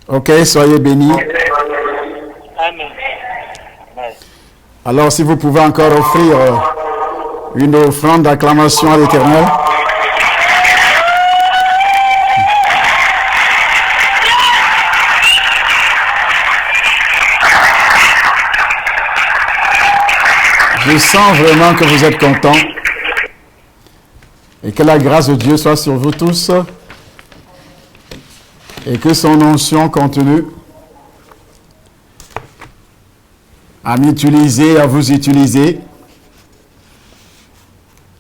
Ok, soyez bénis. Amen. Alors, si vous pouvez encore offrir une offrande d'acclamation à l'Éternel. Je sens vraiment que vous êtes contents et que la grâce de Dieu soit sur vous tous et que son onction continue à m'utiliser, à vous utiliser.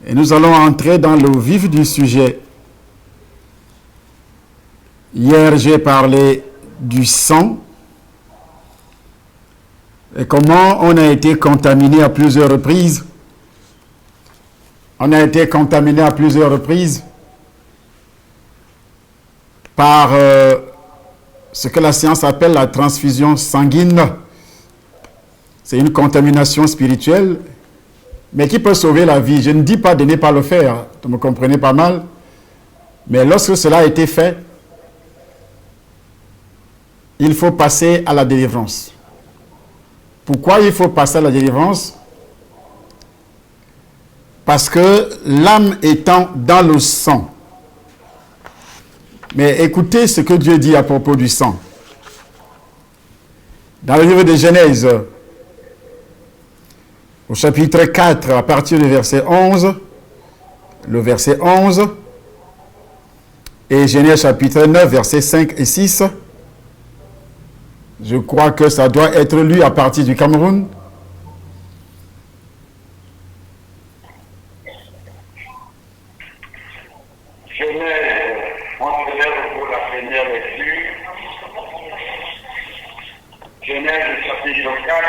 Et nous allons entrer dans le vif du sujet. Hier, j'ai parlé du sang et comment on a été contaminé à plusieurs reprises. On a été contaminé à plusieurs reprises par ce que la science appelle la transfusion sanguine. C'est une contamination spirituelle, mais qui peut sauver la vie. Je ne dis pas de ne pas le faire, vous me comprenez pas mal. Mais lorsque cela a été fait, il faut passer à la délivrance. Pourquoi il faut passer à la délivrance? Parce que l'âme étant dans le sang. Mais écoutez ce que Dieu dit à propos du sang. Dans le livre de Genèse, au chapitre 4, à partir du verset 11, le verset 11, et Genèse chapitre 9, versets 5 et 6, je crois que ça doit être lu à partir du Cameroun. Genèse, on se lève pour la première lecture. Genèse chapitre 4,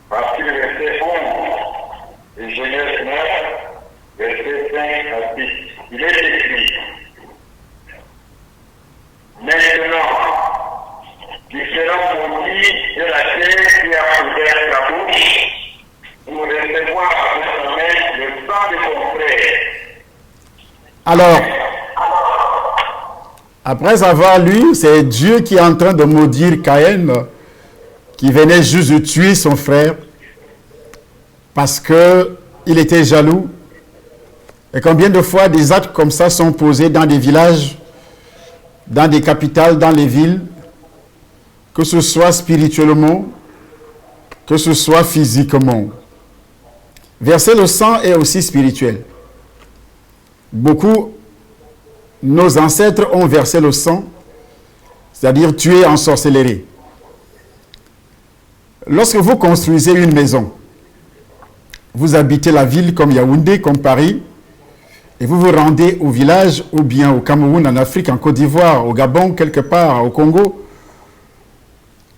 partir du verset 11, et Genèse 9, verset 5 à 6. Il est écrit: Maintenant, tu seras maudit de la terre qui a ouvert ta bouche pour recevoir de ta main le sang de ton frère. Alors, après avoir lu, c'est Dieu qui est en train de maudire Caïn, qui venait juste de tuer son frère, parce qu'il était jaloux. Et combien de fois des actes comme ça sont posés dans des villages, dans des capitales, dans les villes, que ce soit spirituellement, que ce soit physiquement. Verser le sang est aussi spirituel. Beaucoup, nos ancêtres ont versé le sang, c'est-à-dire tué en sorcellerie. Lorsque vous construisez une maison, vous habitez la ville comme Yaoundé, comme Paris, et vous vous rendez au village, ou bien au Cameroun, en Afrique, en Côte d'Ivoire, au Gabon, quelque part, au Congo,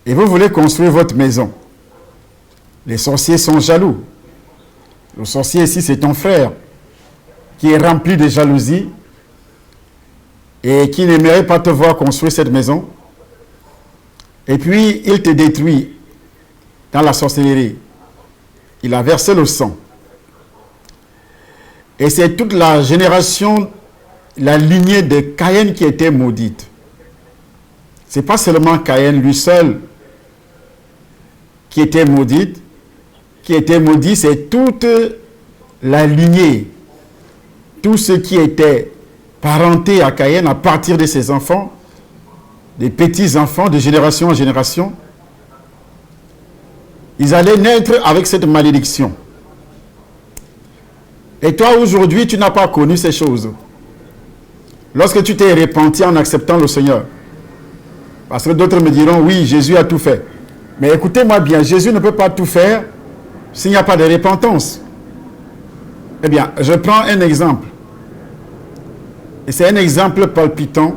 et vous voulez construire votre maison. Les sorciers sont jaloux. Le sorcier ici, c'est ton frère, qui est rempli de jalousie et qui n'aimerait pas te voir construire cette maison. Et puis, il te détruit dans la sorcellerie. Il a versé le sang. Et c'est toute la génération, la lignée de Caïn qui était maudite. Ce n'est pas seulement Caïn lui seul qui était maudite, c'est toute la lignée, tout ce qui était parenté à Caïn à partir de ses enfants, des petits-enfants, de génération en génération. Ils allaient naître avec cette malédiction. Et toi, aujourd'hui, tu n'as pas connu ces choses. Lorsque tu t'es repenti en acceptant le Seigneur. Parce que d'autres me diront, oui, Jésus a tout fait. Mais écoutez-moi bien, Jésus ne peut pas tout faire s'il n'y a pas de repentance. Eh bien, je prends un exemple. Et c'est un exemple palpitant.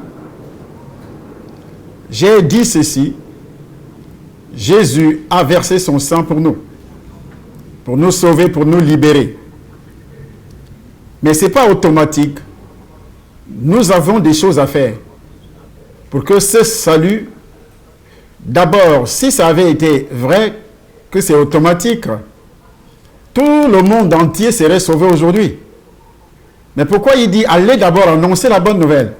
J'ai dit ceci. Jésus a versé son sang pour nous sauver, pour nous libérer. Mais ce n'est pas automatique. Nous avons des choses à faire pour que ce salut, d'abord, si ça avait été vrai, que c'est automatique, tout le monde entier serait sauvé aujourd'hui. Mais pourquoi il dit, allez d'abord annoncer la bonne nouvelle?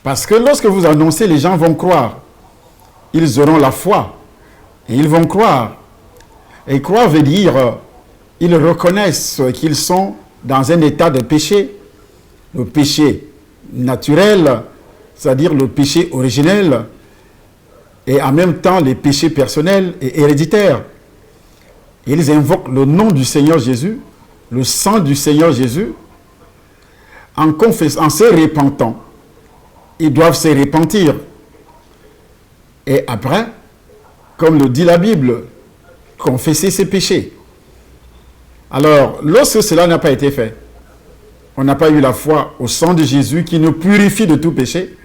Parce que lorsque vous annoncez, les gens vont croire. Ils auront la foi. Et ils vont croire. Et croire veut dire, ils reconnaissent qu'ils sont dans un état de péché. Le péché naturel, c'est-à-dire le péché originel, et en même temps les péchés personnels et héréditaires. Ils invoquent le nom du Seigneur Jésus, le sang du Seigneur Jésus, en se repentant. Ils doivent se repentir. Et après, comme le dit la Bible, confesser ses péchés. Alors, lorsque cela n'a pas été fait, on n'a pas eu la foi au sang de Jésus qui nous purifie de tout péché,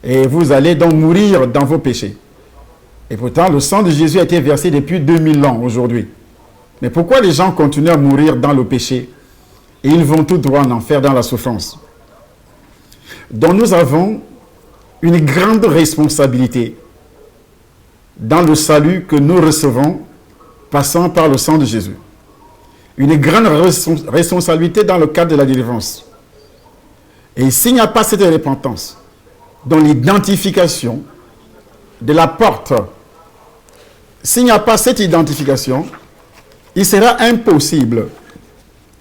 et vous allez donc mourir dans vos péchés. Et pourtant, le sang de Jésus a été versé depuis 2000 ans aujourd'hui. Mais pourquoi les gens continuent à mourir dans le péché et ils vont tout droit en enfer dans la souffrance? Donc nous avons une grande responsabilité dans le salut que nous recevons passant par le sang de Jésus. Une grande responsabilité dans le cadre de la délivrance. Et s'il n'y a pas cette repentance, dans l'identification de la porte, s'il n'y a pas cette identification, il sera impossible,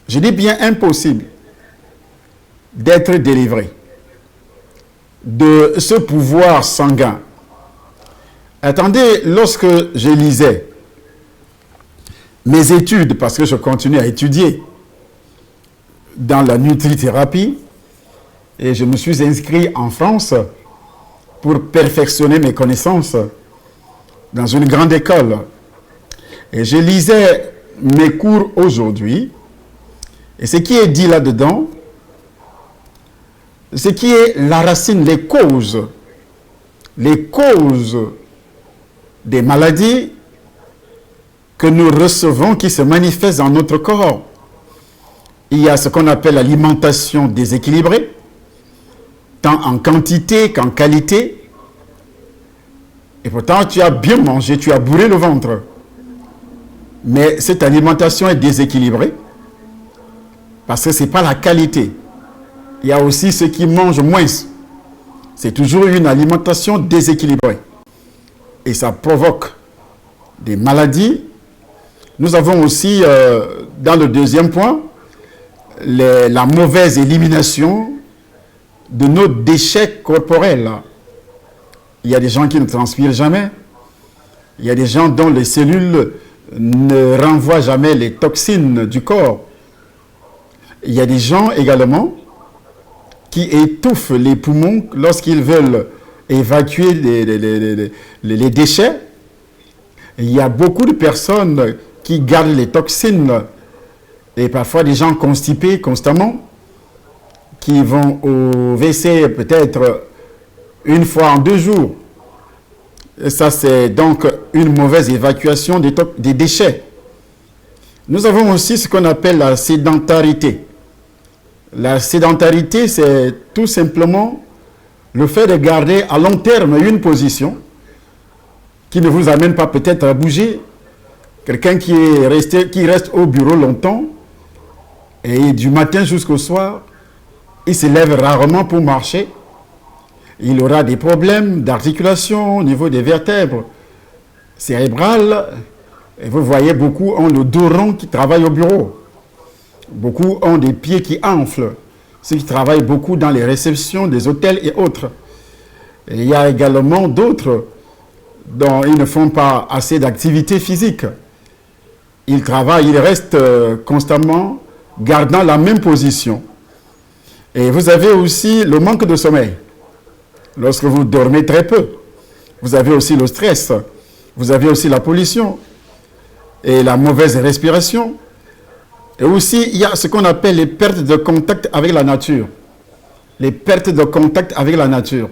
je dis bien impossible, d'être délivré de ce pouvoir sanguin. Attendez, lorsque je lisais mes études, parce que je continue à étudier dans la nutrithérapie, et je me suis inscrit en France pour perfectionner mes connaissances dans une grande école. Et je lisais mes cours aujourd'hui, et ce qui est dit là-dedans, ce qui est la racine, les causes des maladies que nous recevons qui se manifestent dans notre corps. Il y a ce qu'on appelle l'alimentation déséquilibrée, tant en quantité qu'en qualité. Et pourtant, tu as bien mangé, tu as bourré le ventre. Mais cette alimentation est déséquilibrée parce que ce n'est pas la qualité. Il y a aussi ceux qui mangent moins. C'est toujours une alimentation déséquilibrée. Et ça provoque des maladies. Nous avons aussi, dans le deuxième point, la mauvaise élimination de nos déchets corporels. Il y a des gens qui ne transpirent jamais. Il y a des gens dont les cellules ne renvoient jamais les toxines du corps. Il y a des gens également qui étouffent les poumons lorsqu'ils veulent évacuer les déchets. Il y a beaucoup de personnes qui gardent les toxines et parfois des gens constipés constamment qui vont au WC peut-être une fois en 2 jours. Et ça, c'est donc une mauvaise évacuation des déchets. Nous avons aussi ce qu'on appelle la sédentarité. La sédentarité, c'est tout simplement le fait de garder à long terme une position qui ne vous amène pas peut-être à bouger. Quelqu'un qui reste au bureau longtemps et du matin jusqu'au soir, il se lève rarement pour marcher. Il aura des problèmes d'articulation au niveau des vertèbres cérébrales. Et vous voyez, beaucoup ont le dos rond qui travaille au bureau. Beaucoup ont des pieds qui enflent. Ceux qui travaillent beaucoup dans les réceptions des hôtels et autres. Et il y a également d'autres dont ils ne font pas assez d'activité physique. Ils travaillent, ils restent constamment gardant la même position. Et vous avez aussi le manque de sommeil. Lorsque vous dormez très peu, vous avez aussi le stress, vous avez aussi la pollution et la mauvaise respiration. Et aussi, il y a ce qu'on appelle les pertes de contact avec la nature. Les pertes de contact avec la nature.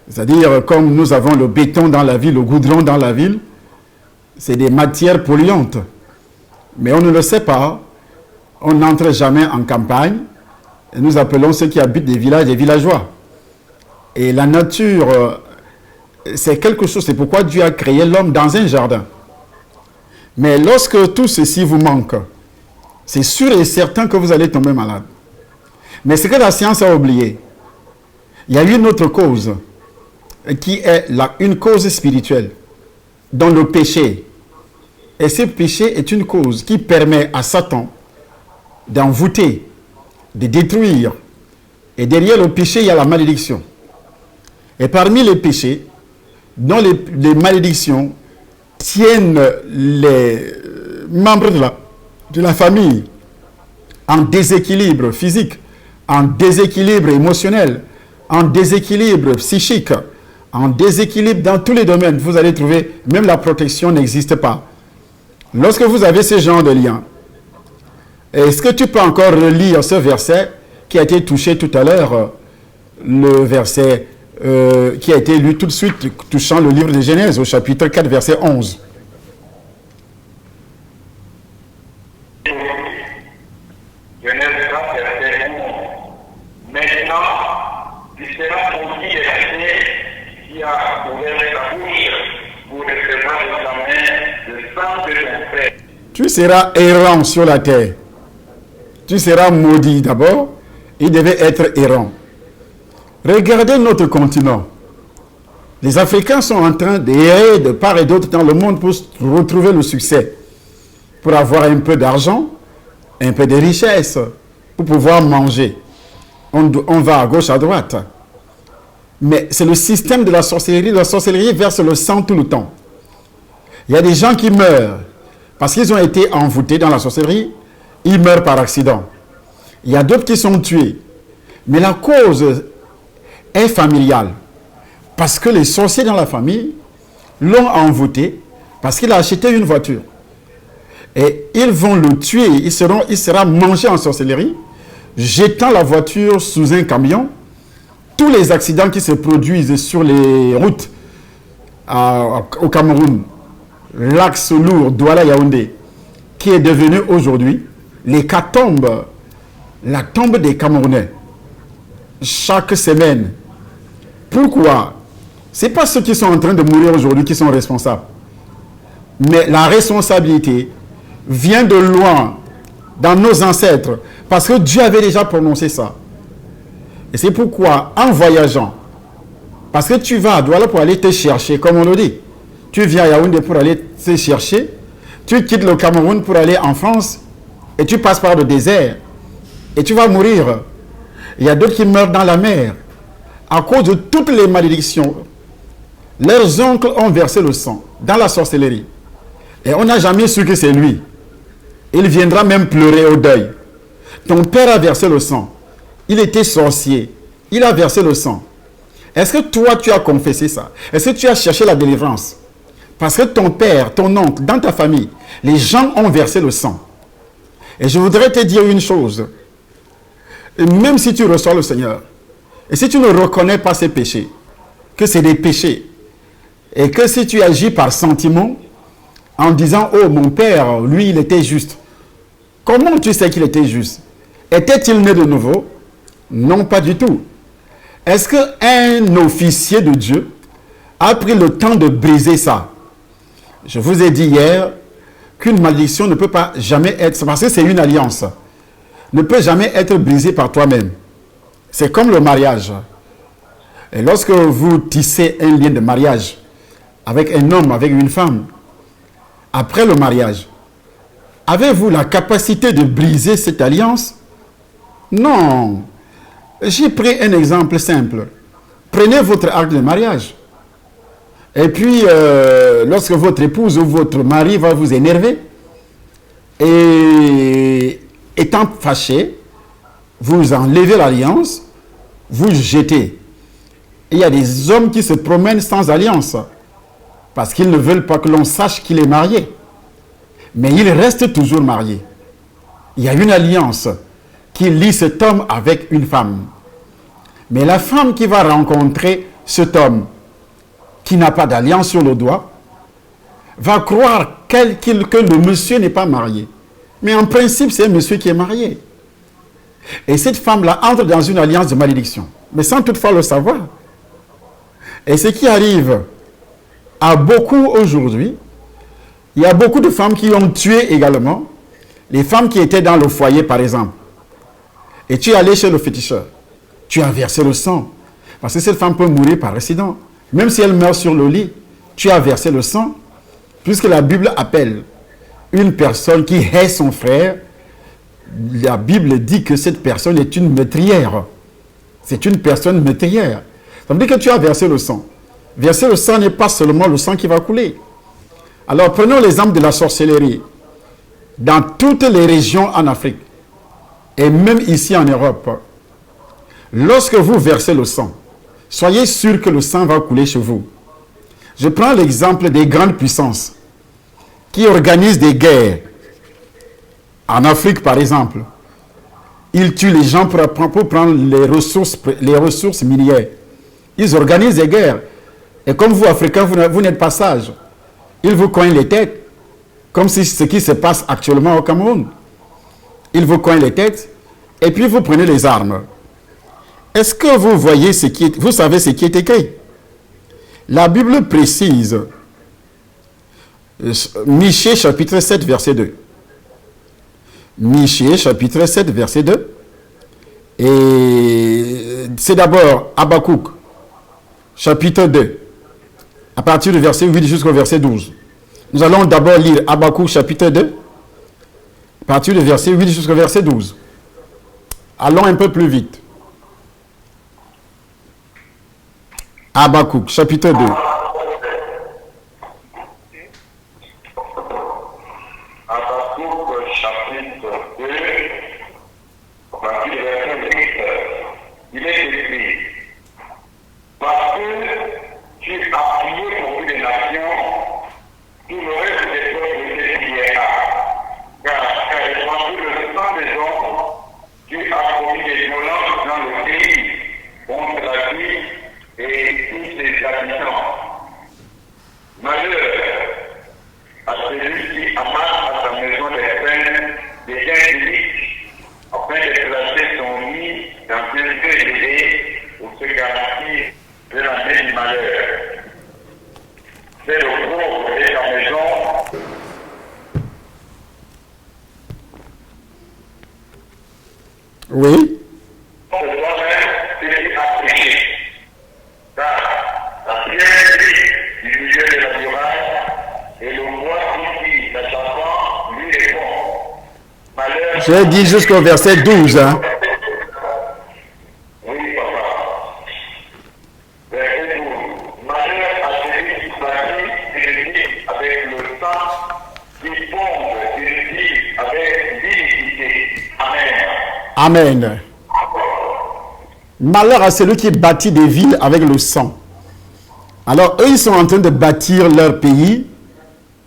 C'est-à-dire, comme nous avons le béton dans la ville, le goudron dans la ville, c'est des matières polluantes. Mais on ne le sait pas. On n'entre jamais en campagne. Et nous appelons ceux qui habitent des villages des villageois. Et la nature, c'est quelque chose. C'est pourquoi Dieu a créé l'homme dans un jardin. Mais lorsque tout ceci vous manque, c'est sûr et certain que vous allez tomber malade. Mais ce que la science a oublié, Il y a une autre cause qui est une cause spirituelle dans le péché. Et ce péché est une cause qui permet à Satan d'envoûter, de détruire. Et derrière le péché, il y a la malédiction. Et parmi les péchés, dont les malédictions tiennent les membres de la famille en déséquilibre physique, en déséquilibre émotionnel, en déséquilibre psychique, en déséquilibre dans tous les domaines. Vous allez trouver, même la protection n'existe pas. Lorsque vous avez ce genre de lien, est-ce que tu peux encore relire ce verset qui a été touché tout à l'heure, le verset qui a été lu tout de suite, touchant le livre de Genèse au chapitre 4, verset 11. Genèse 4, verset 11. Maintenant, tu seras maudit et laissé qui a ouvert ta bouche pour recevoir de ta main le sang de ton frère. Tu seras errant sur la terre. Tu seras maudit d'abord. Il devait être errant. Regardez notre continent. Les Africains sont en train d'errer de part et d'autre dans le monde pour retrouver le succès, pour avoir un peu d'argent, un peu de richesse, pour pouvoir manger. On va à gauche, à droite. Mais c'est le système de la sorcellerie. La sorcellerie verse le sang tout le temps. Il y a des gens qui meurent parce qu'ils ont été envoûtés dans la sorcellerie. Ils meurent par accident. Il y a d'autres qui sont tués. Mais la cause est familiale. Parce que les sorciers dans la famille l'ont envoûté parce qu'il a acheté une voiture. Et ils vont le tuer. Il sera mangé en sorcellerie, jetant la voiture sous un camion. Tous les accidents qui se produisent sur les routes au Cameroun, l'axe lourd Douala-Yaoundé, qui est devenu aujourd'hui l'hécatombe, la tombe des Camerounais, chaque semaine. Pourquoi? Ce n'est pas ceux qui sont en train de mourir aujourd'hui qui sont responsables. Mais la responsabilité vient de loin, dans nos ancêtres, parce que Dieu avait déjà prononcé ça. Et c'est pourquoi, en voyageant, parce que tu vas à Douala pour aller te chercher, comme on le dit, tu viens à Yaoundé pour aller te chercher, tu quittes le Cameroun pour aller en France, et tu passes par le désert, et tu vas mourir. Il y a d'autres qui meurent dans la mer, à cause de toutes les malédictions. Leurs oncles ont versé le sang dans la sorcellerie. Et on n'a jamais su que c'est lui. Il viendra même pleurer au deuil. Ton père a versé le sang. Il était sorcier. Il a versé le sang. Est-ce que toi, tu as confessé ça? Est-ce que tu as cherché la délivrance? Parce que ton père, ton oncle, dans ta famille, les gens ont versé le sang. Et je voudrais te dire une chose. Et même si tu reçois le Seigneur, et si tu ne reconnais pas ces péchés, que c'est des péchés, et que si tu agis par sentiment, en disant, oh, mon père, lui, il était juste. Comment tu sais qu'il était juste? Était-il né de nouveau? Non, pas du tout. Est-ce qu'un officier de Dieu a pris le temps de briser ça? Je vous ai dit hier qu'une malédiction ne peut pas jamais être, parce que c'est une alliance, ne peut jamais être brisée par toi-même. C'est comme le mariage. Et lorsque vous tissez un lien de mariage avec un homme, avec une femme, après le mariage, avez-vous la capacité de briser cette alliance? Non. J'ai pris un exemple simple. Prenez votre acte de mariage. Et puis, lorsque votre épouse ou votre mari va vous énerver, et étant fâché, vous enlevez l'alliance, vous jetez. Il y a des hommes qui se promènent sans alliance, parce qu'ils ne veulent pas que l'on sache qu'il est marié. Mais il reste toujours marié. Il y a une alliance qui lie cet homme avec une femme. Mais la femme qui va rencontrer cet homme, qui n'a pas d'alliance sur le doigt, va croire que le monsieur n'est pas marié. Mais en principe, c'est un monsieur qui est marié. Et cette femme-là entre dans une alliance de malédiction, mais sans toutefois le savoir. Et ce qui arrive à beaucoup aujourd'hui, il y a beaucoup de femmes qui ont tué également, les femmes qui étaient dans le foyer par exemple. Et tu es allé chez le féticheur, tu as versé le sang, Parce que cette femme peut mourir par accident. Même si elle meurt sur le lit, tu as versé le sang. Puisque la Bible appelle une personne qui hait son frère, la Bible dit que cette personne est une meurtrière. C'est une personne meurtrière. Ça veut dire que tu as versé le sang. Verser le sang n'est pas seulement le sang qui va couler. Alors prenons l'exemple de la sorcellerie. Dans toutes les régions en Afrique, et même ici en Europe, lorsque vous versez le sang, soyez sûr que le sang va couler chez vous. Je prends l'exemple des grandes puissances qui organisent des guerres. En Afrique, par exemple, ils tuent les gens pour prendre les ressources minières. Ils organisent des guerres. Et comme vous, Africains, vous n'êtes pas sages. Ils vous coignent les têtes, comme si ce qui se passe actuellement au Cameroun. Ils vous coignent les têtes, et puis vous prenez les armes. Est-ce que vous voyez vous savez ce qui est écrit? La Bible précise, Michée chapitre 7, verset 2. Michée chapitre 7, verset 2. Et c'est d'abord Habakkuk, chapitre 2, à partir du verset 8 jusqu'au verset 12. Nous allons d'abord lire Habakkuk, chapitre 2, à partir du verset 8 jusqu'au verset 12. Allons un peu plus vite. Habakkuk, chapitre 2. Habakkuk, chapitre 2, à partir du verset 8, il est écrit: parce que tu as prié pour les nations, tout le reste des peuples te priera. Car étant le sang des hommes, tu as commis des violences dans le pays contre la vie et tous ses habitants. Malheur à celui qui amasse à sa maison des peines, des gains publics, afin de placer son nid dans un lieu élevé pour se garantir de l'année du malheur. C'est le pauvre et sa maison. Oui. De toi-même, tu as péché. Car la pierre vit du milieu de la muraille et le bois qui s'attachant lui répond. Malheur. J'ai dit jusqu'au verset 12. Hein. Oui, papa. Verset 12. Malheur à celui qui bâtit et vit avec le sang, qui pompe et vit avec l'iniquité. Amen. Amen. Malheur à celui qui bâtit des villes avec le sang. Alors, eux, ils sont en train de bâtir leur pays,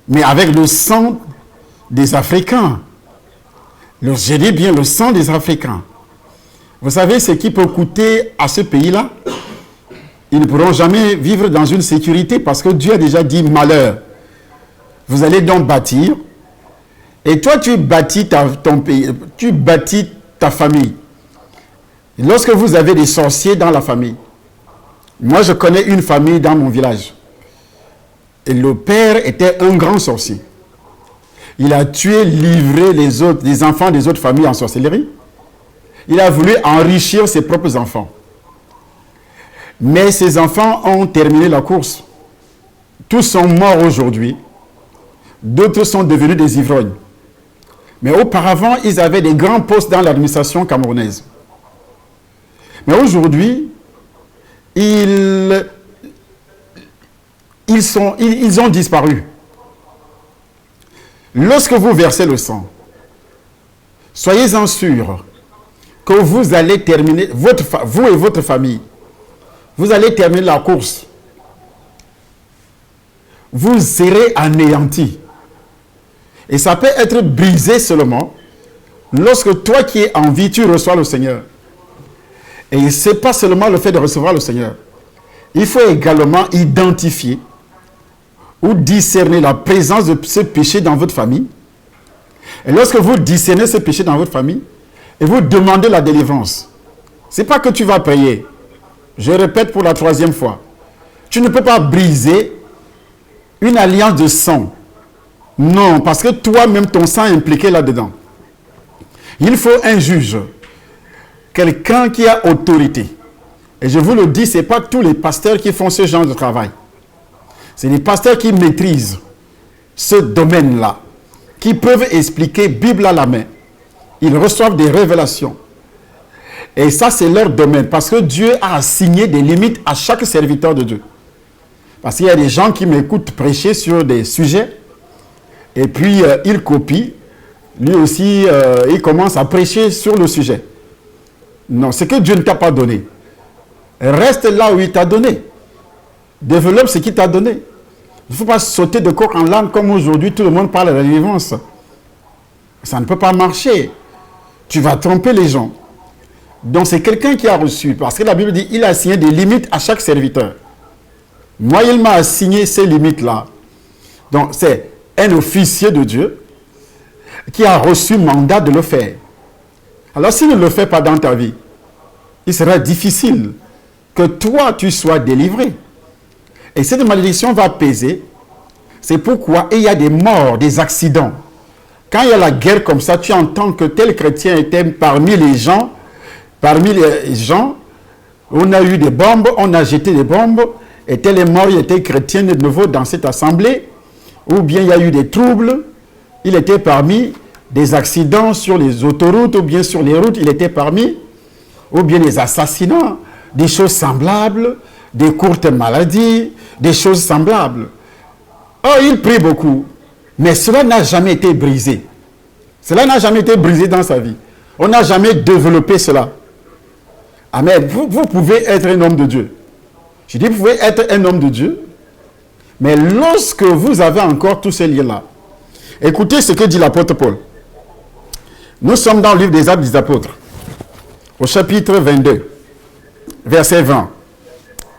mais avec le sang des Africains. Je dis bien le sang des Africains. Vous savez ce qui peut coûter à ce pays-là? Ils ne pourront jamais vivre dans une sécurité parce que Dieu a déjà dit malheur. Vous allez donc bâtir. Et toi, tu bâtis ton pays, tu bâtis ta famille. Lorsque vous avez des sorciers dans la famille, moi je connais une famille dans mon village. Et le père était un grand sorcier. Il a tué, livré les enfants des autres familles en sorcellerie. Il a voulu enrichir ses propres enfants. Mais ses enfants ont terminé la course. Tous sont morts aujourd'hui. D'autres sont devenus des ivrognes. Mais auparavant, ils avaient des grands postes dans l'administration camerounaise. Mais aujourd'hui, ils ont disparu. Lorsque vous versez le sang, soyez-en sûrs que vous allez terminer, vous et votre famille, vous allez terminer la course. Vous serez anéantis. Et ça peut être brisé seulement lorsque toi qui es en vie, tu reçois le Seigneur. Et ce n'est pas seulement le fait de recevoir le Seigneur. Il faut également identifier ou discerner la présence de ce péché dans votre famille. Et lorsque vous discernez ce péché dans votre famille, et vous demandez la délivrance, ce n'est pas que tu vas payer. Je répète pour la 3e fois. Tu ne peux pas briser une alliance de sang. Non, parce que toi-même, ton sang est impliqué là-dedans. Il faut un juge. Quelqu'un qui a autorité Et je vous le dis, ce n'est pas tous les pasteurs qui font ce genre de travail. C'est les pasteurs qui maîtrisent ce domaine-là, qui peuvent expliquer Bible à la main. Ils reçoivent des révélations. Et ça, c'est leur domaine. Parce que Dieu a assigné des limites à chaque serviteur de Dieu. Parce qu'il y a des gens qui m'écoutent prêcher sur des sujets. Et puis, il copie. Lui aussi, il commence à prêcher sur le sujet. Non, c'est que Dieu ne t'a pas donné. Reste là où il t'a donné. Développe ce qu'il t'a donné. Il ne faut pas sauter de coq en l'âne comme aujourd'hui, tout le monde parle de la délivrance. Ça ne peut pas marcher. Tu vas tromper les gens. Donc, c'est quelqu'un qui a reçu. Parce que la Bible dit, il a assigné des limites à chaque serviteur. Moi, il m'a assigné ces limites-là. Donc, c'est un officier de Dieu qui a reçu mandat de le faire. Alors, s'il ne le fait pas dans ta vie, il sera difficile que toi, tu sois délivré. Et cette malédiction va peser. C'est pourquoi il y a des morts, des accidents. Quand il y a la guerre comme ça, tu entends que tel chrétien était parmi les gens, on a eu des bombes, on a jeté des bombes, et tel est mort, il était chrétien de nouveau dans cette assemblée, ou bien il y a eu des troubles, il était parmi des accidents sur les autoroutes, ou bien sur les routes, il était parmi, ou bien des assassinats, des choses semblables, des courtes maladies, des choses semblables. Oh, il prie beaucoup, mais cela n'a jamais été brisé. Cela n'a jamais été brisé dans sa vie. On n'a jamais développé cela. Amen. Vous pouvez être un homme de Dieu. Je dis, vous pouvez être un homme de Dieu, mais lorsque vous avez encore tous ces liens-là, écoutez ce que dit l'apôtre Paul. Nous sommes dans le livre des Actes des Apôtres, au chapitre 22, verset 20.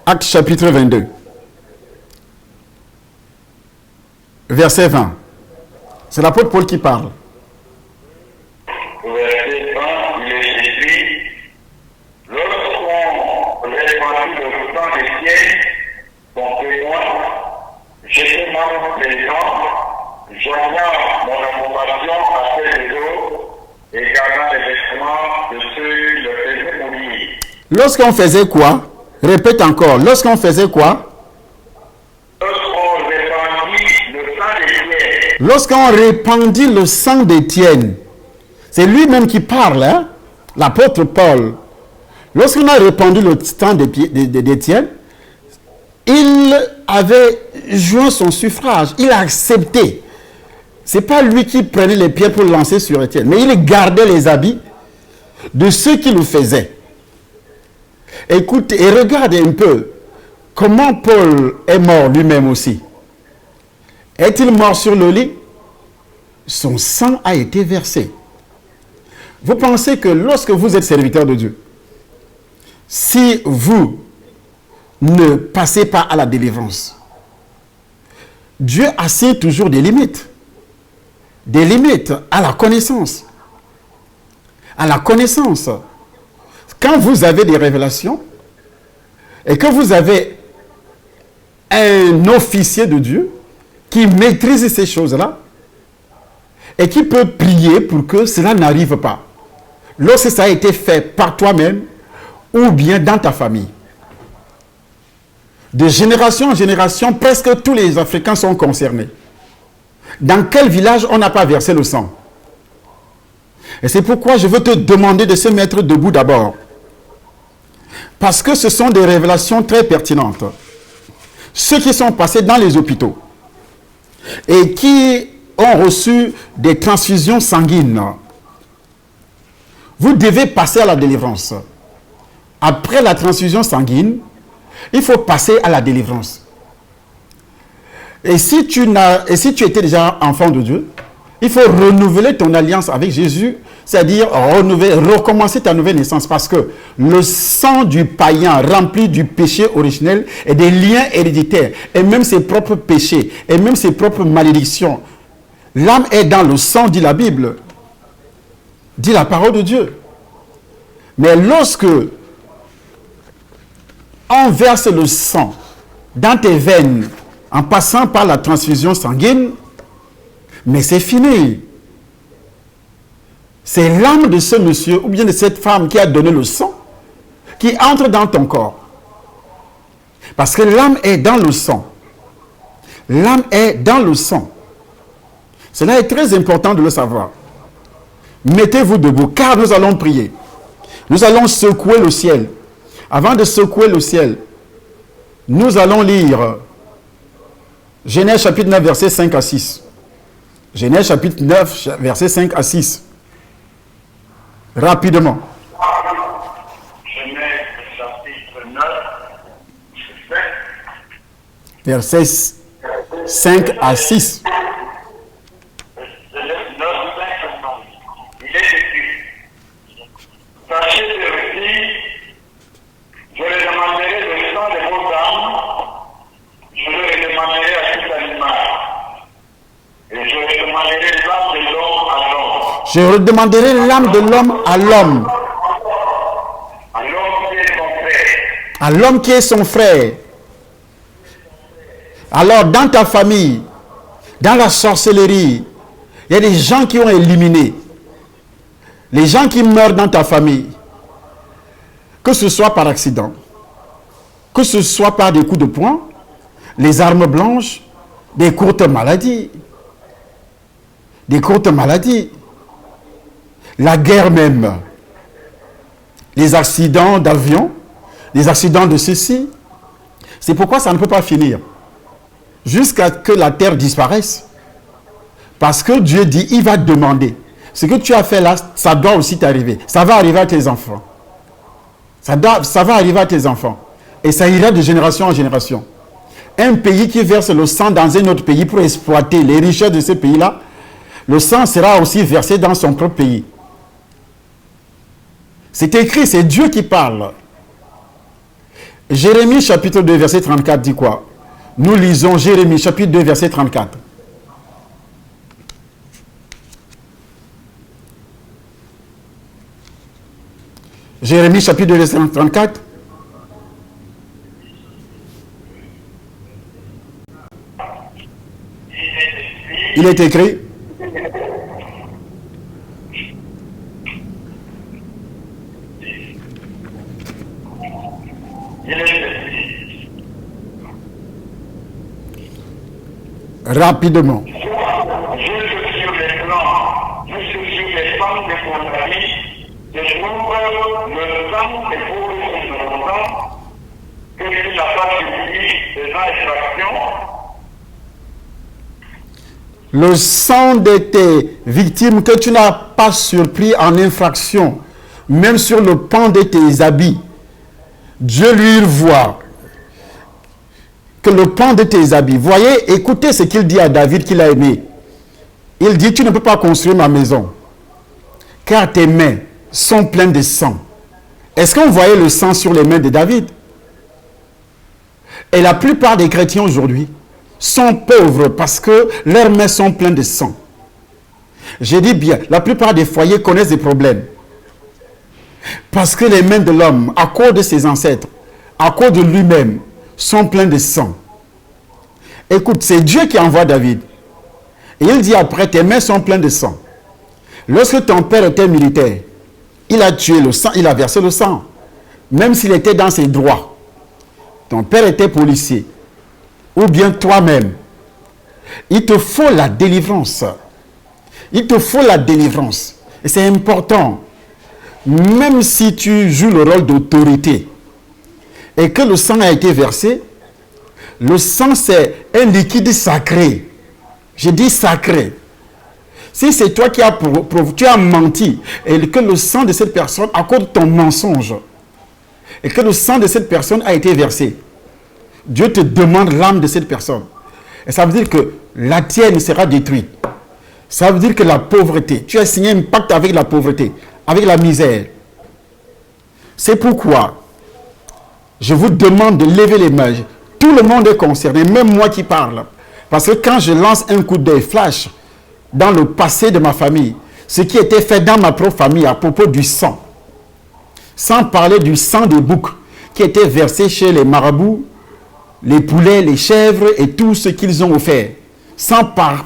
Actes chapitre 22, verset 20. C'est l'apôtre Paul qui parle. Verset 20, il est écrit, lorsqu'on répandit le sang des ciels, son témoin, j'étais membre présent, joignant mon approbation à celle des autres, et gardant les vêtements de ceux qui le faisaient mourir. Lorsqu'on faisait quoi? Répète encore. Lorsqu'on faisait quoi? Lorsqu'on répandit le sang des ciels, Lorsqu'on répandit le sang d'Étienne. C'est lui-même qui parle, hein? L'apôtre Paul. Lorsqu'on a répandu le sang d'Étienne, il avait joint son suffrage. Il a accepté. Ce n'est pas lui qui prenait les pierres pour lancer sur Étienne, mais il gardait les habits de ceux qui le faisaient. Écoute et regarde un peu comment Paul est mort lui-même aussi. Est-il mort sur le lit? Son sang a été versé. Vous pensez que lorsque vous êtes serviteur de Dieu, si vous ne passez pas à la délivrance, Dieu assigne toujours des limites. Des limites à la connaissance. À la connaissance. Quand vous avez des révélations et que vous avez un officier de Dieu qui maîtrise ces choses-là et qui peut prier pour que cela n'arrive pas, lorsque ça a été fait par toi-même ou bien dans ta famille. De génération en génération, presque tous les Africains sont concernés. Dans quel village on n'a pas versé le sang? Et c'est pourquoi je veux te demander de se mettre debout d'abord. Parce que ce sont des révélations très pertinentes. Ceux qui sont passés dans les hôpitaux et qui ont reçu des transfusions sanguines, vous devez passer à la délivrance. Après la transfusion sanguine, il faut passer à la délivrance. Et si tu étais déjà enfant de Dieu, il faut renouveler ton alliance avec Jésus, c'est-à-dire recommencer ta nouvelle naissance, parce que le sang du païen rempli du péché originel et des liens héréditaires, et même ses propres péchés, et même ses propres malédictions. L'âme est dans le sang, dit la Bible, dit la parole de Dieu. Mais lorsque on verse le sang dans tes veines, en passant par la transfusion sanguine, mais c'est fini. C'est l'âme de ce monsieur ou bien de cette femme qui a donné le sang qui entre dans ton corps. Parce que l'âme est dans le sang. L'âme est dans le sang. Cela est très important de le savoir. Mettez-vous debout, car nous allons prier. Nous allons secouer le ciel. Avant de secouer le ciel, nous allons lire Genèse chapitre 9, versets 5 à 6. Genèse chapitre 9, versets 5 à 6. Rapidement. Genèse chapitre 9, Versets 5 à 6. Il est écrit. Sachez ceci, je le demanderai le sang de vos âmes, je le demanderai à tout animal, et je le demanderai l'âme de l'homme à l'homme. Je redemanderai l'âme de l'homme à l'homme. À l'homme qui est son frère. À l'homme qui est son frère. Alors, dans ta famille, dans la sorcellerie, il y a des gens qui ont éliminé. Les gens qui meurent dans ta famille, que ce soit par accident, que ce soit par des coups de poing, les armes blanches, des courtes maladies, la guerre même, les accidents d'avion, les accidents de ceci. C'est pourquoi ça ne peut pas finir jusqu'à ce que la terre disparaisse. Parce que Dieu dit, il va demander. Ce que tu as fait là, ça doit aussi t'arriver. Ça va arriver à tes enfants. Ça va arriver à tes enfants. Et ça ira de génération en génération. Un pays qui verse le sang dans un autre pays pour exploiter les richesses de ce pays-là, le sang sera aussi versé dans son propre pays. C'est écrit, c'est Dieu qui parle. Jérémie chapitre 2, verset 34 dit quoi? Nous lisons Jérémie chapitre 2, verset 34. Jérémie chapitre 2, verset 34. Il est écrit. Rapidement. Juste sur les plans, juste sur les femmes de contrarie, je trouve le sang des pauvres innocents que tu n'as pas subi de l'infraction. Le sang de tes victimes que tu n'as pas surpris en infraction, même sur le pan de tes habits, Dieu lui voit que le pan de tes habits. Voyez, écoutez ce qu'il dit à David qu'il a aimé. Il dit, tu ne peux pas construire ma maison, car tes mains sont pleines de sang. Est-ce qu'on voyait le sang sur les mains de David? Et la plupart des chrétiens aujourd'hui sont pauvres parce que leurs mains sont pleines de sang. J'ai dit bien, la plupart des foyers connaissent des problèmes. Parce que les mains de l'homme, à cause de ses ancêtres, à cause de lui-même, sont pleines de sang. Écoute, c'est Dieu qui envoie David. Et il dit après, tes mains sont pleines de sang. Lorsque ton père était militaire, il a tué le sang, il a versé le sang. Même s'il était dans ses droits. Ton père était policier. Ou bien toi-même. Il te faut la délivrance. Il te faut la délivrance. Et c'est important. Même si tu joues le rôle d'autorité et que le sang a été versé, le sang c'est un liquide sacré. Je dis sacré. Si c'est toi qui tu as menti et que le sang de cette personne, à cause de ton mensonge, et que le sang de cette personne a été versé, Dieu te demande l'âme de cette personne. Et ça veut dire que la tienne sera détruite. Ça veut dire que la pauvreté, tu as signé un pacte avec la pauvreté, avec la misère. C'est pourquoi je vous demande de lever les mains. Tout le monde est concerné, même moi qui parle. Parce que quand je lance un coup d'œil flash dans le passé de ma famille, ce qui était fait dans ma propre famille à propos du sang, sans parler du sang des boucs qui était versé chez les marabouts, les poulets, les chèvres et tout ce qu'ils ont offert, sans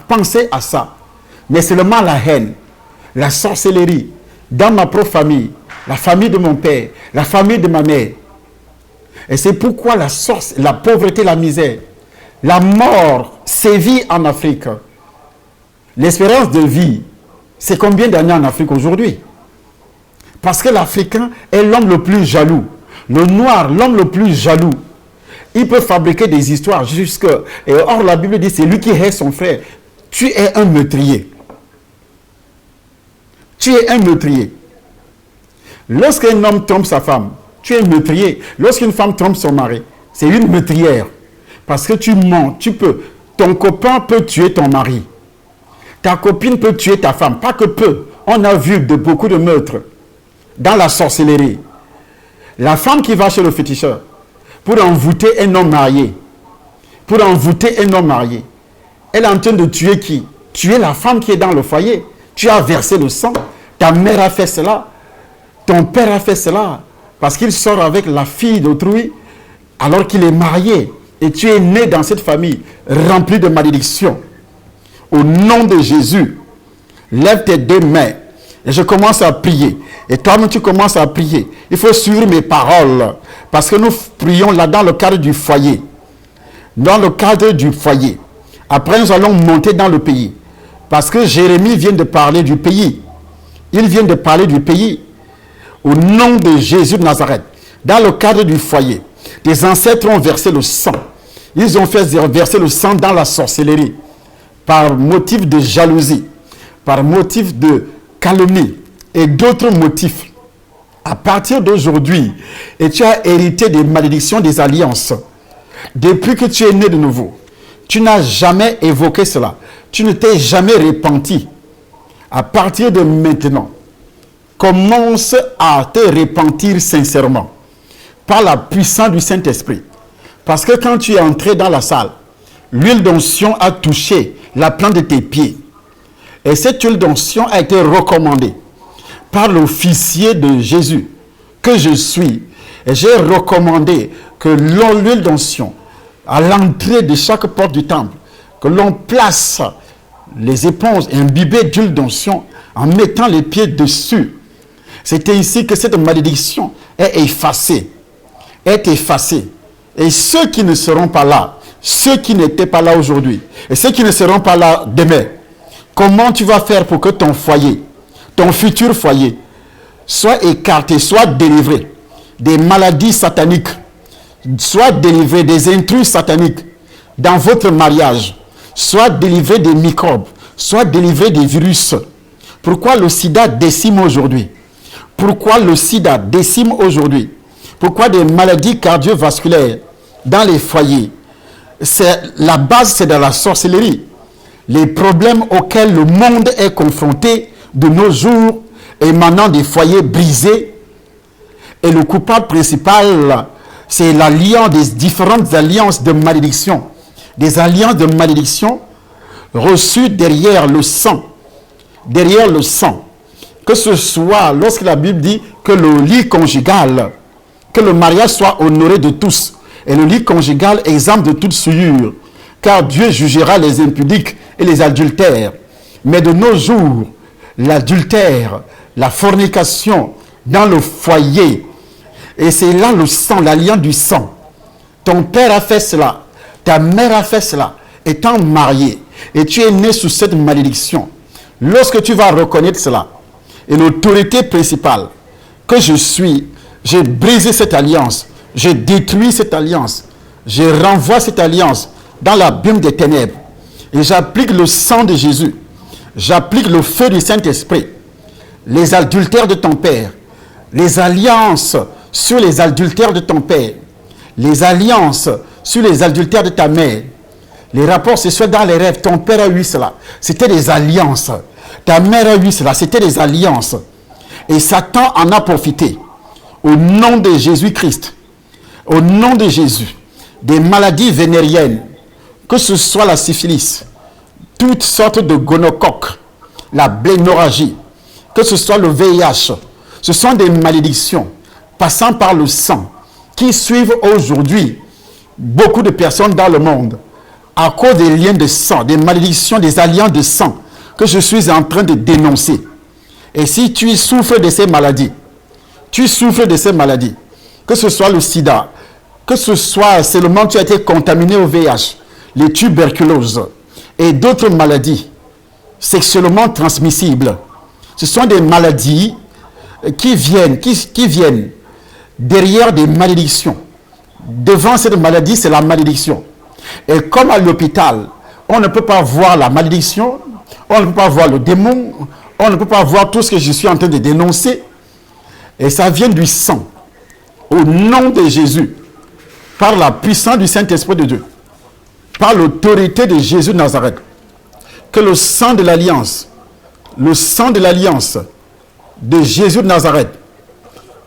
penser à ça. Mais seulement la haine, la sorcellerie, dans ma propre famille, la famille de mon père, la famille de ma mère. Et c'est pourquoi la source, la pauvreté, la misère, la mort sévit en Afrique. L'espérance de vie, c'est combien d'années en Afrique aujourd'hui? Parce que l'Africain est l'homme le plus jaloux. Le noir, l'homme le plus jaloux. Il peut fabriquer des histoires jusque... Et or, la Bible dit, c'est lui qui hait son frère. Tu es un meurtrier. Tu es un meurtrier. Lorsqu'un homme trompe sa femme, tu es un meurtrier. Lorsqu'une femme trompe son mari, c'est une meurtrière. Parce que tu mens, tu peux. Ton copain peut tuer ton mari. Ta copine peut tuer ta femme. Pas que peu. On a vu beaucoup de meurtres dans la sorcellerie. La femme qui va chez le féticheur pour envoûter un homme marié, elle est en train de tuer qui? Tuer la femme qui est dans le foyer. Tu as versé le sang. Ta mère a fait cela. Ton père a fait cela. Parce qu'il sort avec la fille d'autrui alors qu'il est marié. Et tu es né dans cette famille remplie de malédictions. Au nom de Jésus, lève tes deux mains et je commence à prier. Et toi-même, tu commences à prier. Il faut suivre mes paroles. Parce que nous prions là dans le cadre du foyer. Dans le cadre du foyer. Après, nous allons monter dans le pays. Parce que Jérémie vient de parler du pays. Il vient de parler du pays. Au nom de Jésus de Nazareth. Dans le cadre du foyer. Tes ancêtres ont versé le sang. Ils ont fait verser le sang dans la sorcellerie. Par motif de jalousie. Par motif de calomnie. Et d'autres motifs. À partir d'aujourd'hui, et tu as hérité des malédictions des alliances. Depuis que tu es né de nouveau, tu n'as jamais évoqué cela. Tu ne t'es jamais repenti. À partir de maintenant, commence à te repentir sincèrement. Par la puissance du Saint-Esprit. Parce que quand tu es entré dans la salle, l'huile d'onction a touché la plante de tes pieds. Et cette huile d'onction a été recommandée par l'officier de Jésus que je suis. Et j'ai recommandé que l'huile d'onction à l'entrée de chaque porte du temple, que l'on place les éponges imbibées d'huile d'onction en mettant les pieds dessus. C'était ici que cette malédiction est effacée. Est effacée. Et ceux qui ne seront pas là, ceux qui n'étaient pas là aujourd'hui, et ceux qui ne seront pas là demain, comment tu vas faire pour que ton foyer, ton futur foyer, soit écarté, soit délivré des maladies sataniques, soit délivré des intrus sataniques dans votre mariage, soit délivré des microbes, soit délivré des virus. Pourquoi le sida décime aujourd'hui? Pourquoi le sida décime aujourd'hui? Pourquoi des maladies cardiovasculaires dans les foyers? La base, c'est dans la sorcellerie. Les problèmes auxquels le monde est confronté de nos jours, émanant des foyers brisés. Et le coupable principal, c'est l'alliance des différentes alliances de malédiction. Des alliances de malédiction reçues derrière le sang. Derrière le sang. Que ce soit lorsque la Bible dit que le lit conjugal, que le mariage soit honoré de tous. Et le lit conjugal exempt de toute souillure. Car Dieu jugera les impudiques et les adultères. Mais de nos jours, l'adultère, la fornication dans le foyer. Et c'est là le sang, l'alliance du sang. Ton père a fait cela. Ta mère a fait cela. Étant marié. Et tu es né sous cette malédiction. Lorsque tu vas reconnaître cela, et l'autorité principale que je suis, j'ai brisé cette alliance. J'ai détruit cette alliance. Je renvoie cette alliance dans l'abîme des ténèbres. Et j'applique le sang de Jésus. J'applique le feu du Saint-Esprit. Les adultères de ton père. Les alliances sur les adultères de ton père. Les alliances sur les adultères de ta mère. Les rapports sexuels dans les rêves. Ton père a eu cela. C'était des alliances. Ta mère a eu cela. C'était des alliances. Et Satan en a profité. Au nom de Jésus-Christ. Au nom de Jésus. Des maladies vénériennes. Que ce soit la syphilis. Toutes sortes de gonocoques. La blénorragie. Que ce soit le VIH. Ce sont des malédictions passant par le sang qui suivent aujourd'hui beaucoup de personnes dans le monde à cause des liens de sang, des malédictions, des alliances de sang que je suis en train de dénoncer. Et si tu souffres de ces maladies, tu souffres de ces maladies, que ce soit le sida, que ce soit seulement tu as été contaminé au VIH, les tuberculoses et d'autres maladies sexuellement transmissibles, ce sont des maladies qui viennent derrière des malédictions. Devant cette maladie, c'est la malédiction. Et comme à l'hôpital, on ne peut pas voir la malédiction, on ne peut pas voir le démon, on ne peut pas voir tout ce que je suis en train de dénoncer. Et ça vient du sang. Au nom de Jésus, par la puissance du Saint-Esprit de Dieu, par l'autorité de Jésus de Nazareth, que le sang de l'alliance de Jésus de Nazareth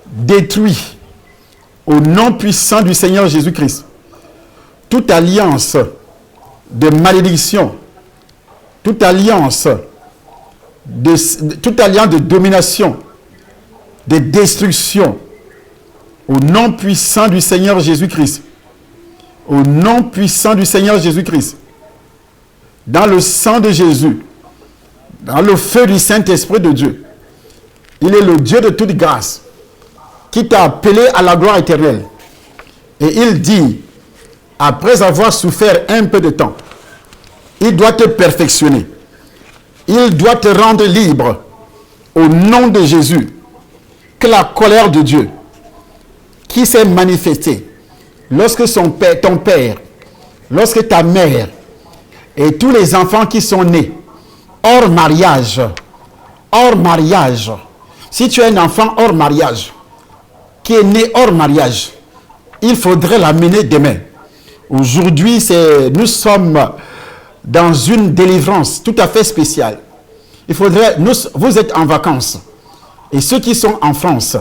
détruit au nom puissant du Seigneur Jésus-Christ toute alliance de malédiction, toute alliance de domination, de destruction, au nom puissant du Seigneur Jésus-Christ. Au nom puissant du Seigneur Jésus-Christ. Dans le sang de Jésus, dans le feu du Saint-Esprit de Dieu. Il est le Dieu de toute grâce qui t'a appelé à la gloire éternelle. Et il dit, après avoir souffert un peu de temps, il doit te perfectionner. Il doit te rendre libre au nom de Jésus. Que la colère de Dieu qui s'est manifestée lorsque ton père, lorsque ta mère et tous les enfants qui sont nés hors mariage, si tu as un enfant hors mariage, qui est né hors mariage, il faudrait l'amener demain. Aujourd'hui, nous sommes dans une délivrance tout à fait spéciale. Vous êtes en vacances. Et ceux qui sont en France,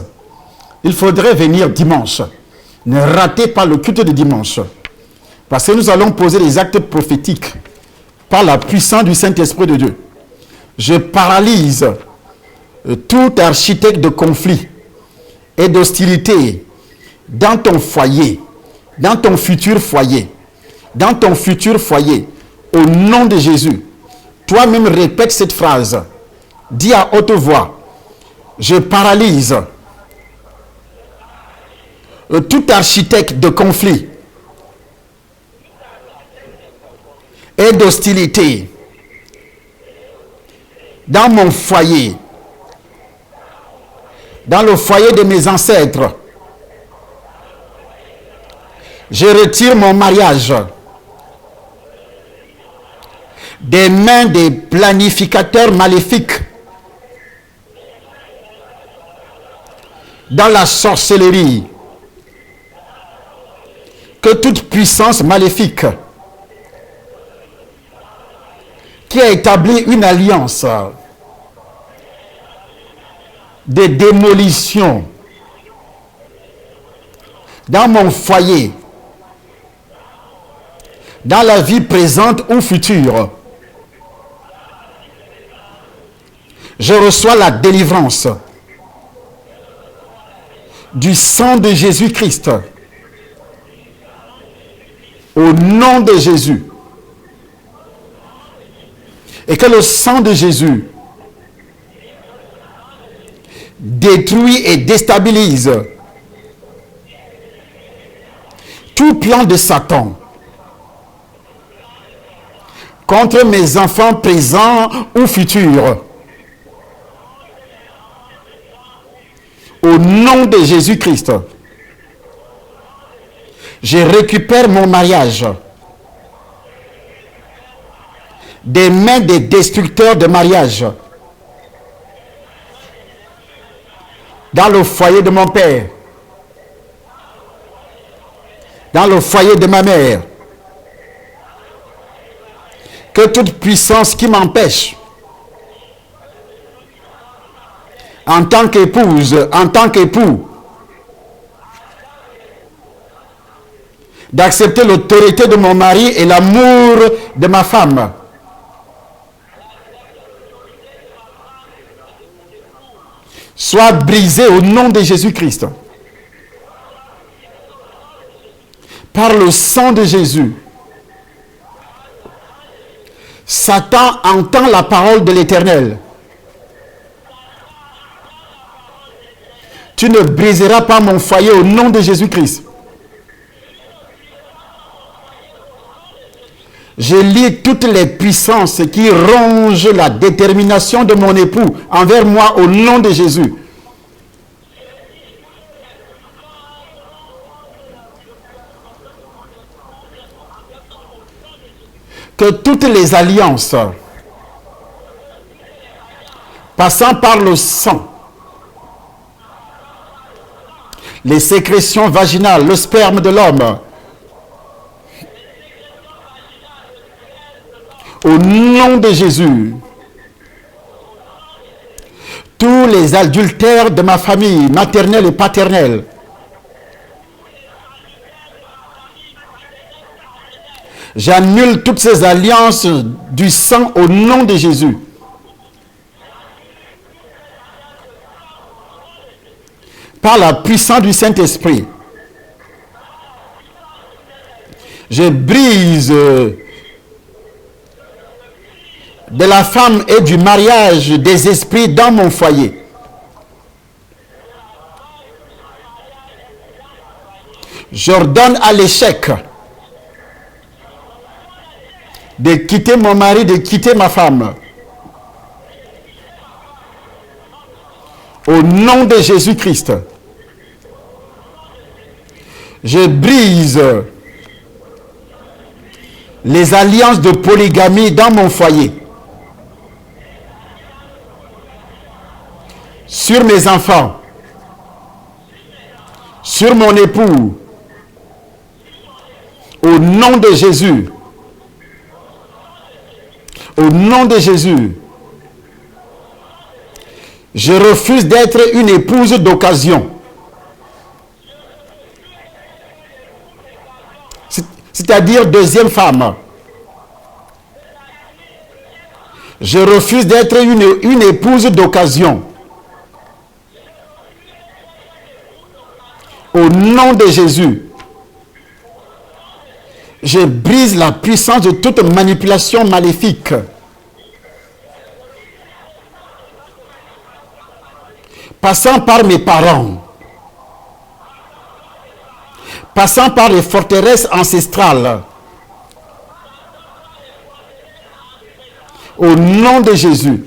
il faudrait venir dimanche. Ne ratez pas le culte de dimanche. Parce que nous allons poser des actes prophétiques par la puissance du Saint-Esprit de Dieu. Je paralyse tout architecte de conflit et d'hostilité dans ton foyer, dans ton futur foyer, au nom de Jésus. Toi-même répète cette phrase. Dis à haute voix, je paralyse tout architecte de conflit et d'hostilité dans mon foyer, dans le foyer de mes ancêtres. Je retire mon mariage des mains des planificateurs maléfiques dans la sorcellerie. Que toute puissance maléfique qui a établi une alliance de démolition dans mon foyer, dans la vie présente ou future, je reçois la délivrance du sang de Jésus-Christ. Au nom de Jésus. Et que le sang de Jésus détruit et déstabilise tout plan de Satan contre mes enfants présents ou futurs. Au nom de Jésus-Christ. Je récupère mon mariage des mains des destructeurs de mariage dans le foyer de mon père, dans le foyer de ma mère. Que toute puissance qui m'empêche en tant qu'épouse, en tant qu'époux, d'accepter l'autorité de mon mari et l'amour de ma femme, soit brisé au nom de Jésus-Christ. Par le sang de Jésus, Satan entend la parole de l'Éternel. Tu ne briseras pas mon foyer au nom de Jésus-Christ. Je lis toutes les puissances qui rongent la détermination de mon époux envers moi au nom de Jésus. Que toutes les alliances passant par le sang, les sécrétions vaginales, le sperme de l'homme, au nom de Jésus, tous les adultères de ma famille, maternelle et paternelle, j'annule toutes ces alliances du sang au nom de Jésus. Par la puissance du Saint-Esprit, je brise de la femme et du mariage des esprits dans mon foyer. J'ordonne à l'échec de quitter mon mari, de quitter ma femme. Au nom de Jésus-Christ, je brise les alliances de polygamie dans mon foyer, sur mes enfants, sur mon époux, au nom de Jésus. Au nom de Jésus, je refuse d'être une épouse d'occasion. C'est-à-dire deuxième femme. Je refuse d'être une épouse d'occasion. Au nom de Jésus, je brise la puissance de toute manipulation maléfique. Passant par mes parents, passant par les forteresses ancestrales, au nom de Jésus,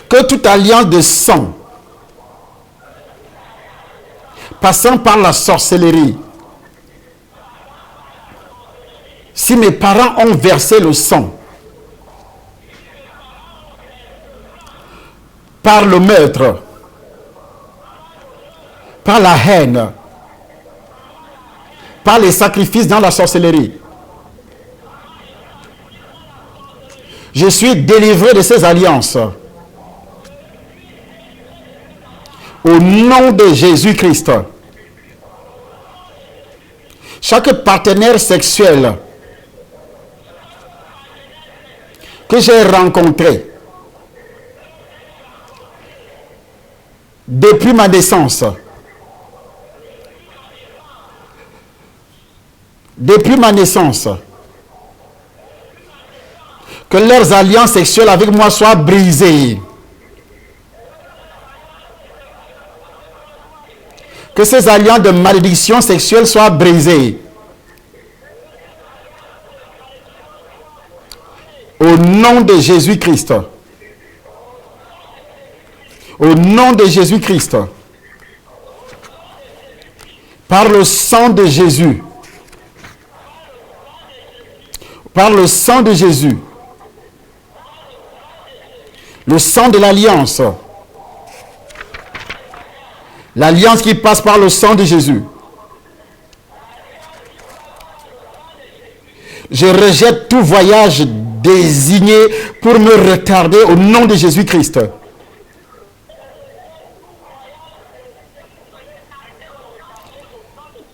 que toute alliance de sang, passant par la sorcellerie, si mes parents ont versé le sang, par le meurtre, par la haine, par les sacrifices dans la sorcellerie, je suis délivré de ces alliances. Au nom de Jésus-Christ, chaque partenaire sexuel que j'ai rencontré depuis ma naissance, que leurs alliances sexuelles avec moi soient brisées, que ces alliances de malédiction sexuelle soient brisées. Au nom de Jésus-Christ. Au nom de Jésus-Christ. Par le sang de Jésus. Par le sang de Jésus. Le sang de l'alliance. L'alliance qui passe par le sang de Jésus. Je rejette tout voyage désigné pour me retarder au nom de Jésus-Christ.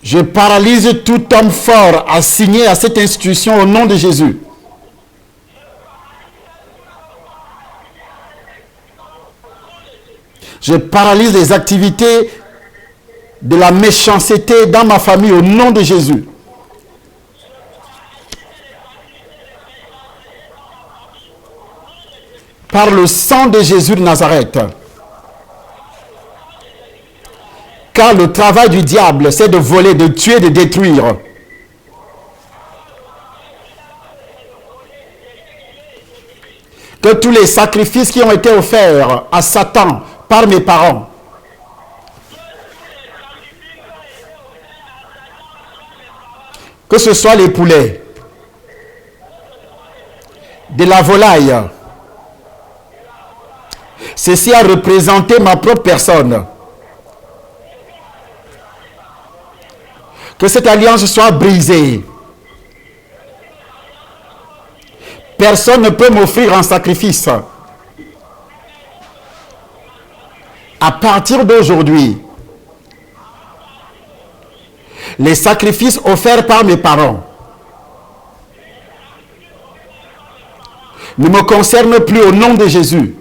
Je paralyse tout homme fort assigné à cette institution au nom de Jésus. Je paralyse les activités de la méchanceté dans ma famille au nom de Jésus. Par le sang de Jésus de Nazareth, Car le travail du diable, c'est de voler, de tuer, de détruire. Que tous les sacrifices qui ont été offerts à Satan par mes parents, que ce soit les poulets, de la volaille, ceci a représenté ma propre personne. Que cette alliance soit brisée. Personne ne peut m'offrir un sacrifice. À partir d'aujourd'hui, les sacrifices offerts par mes parents ne me concernent plus au nom de Jésus.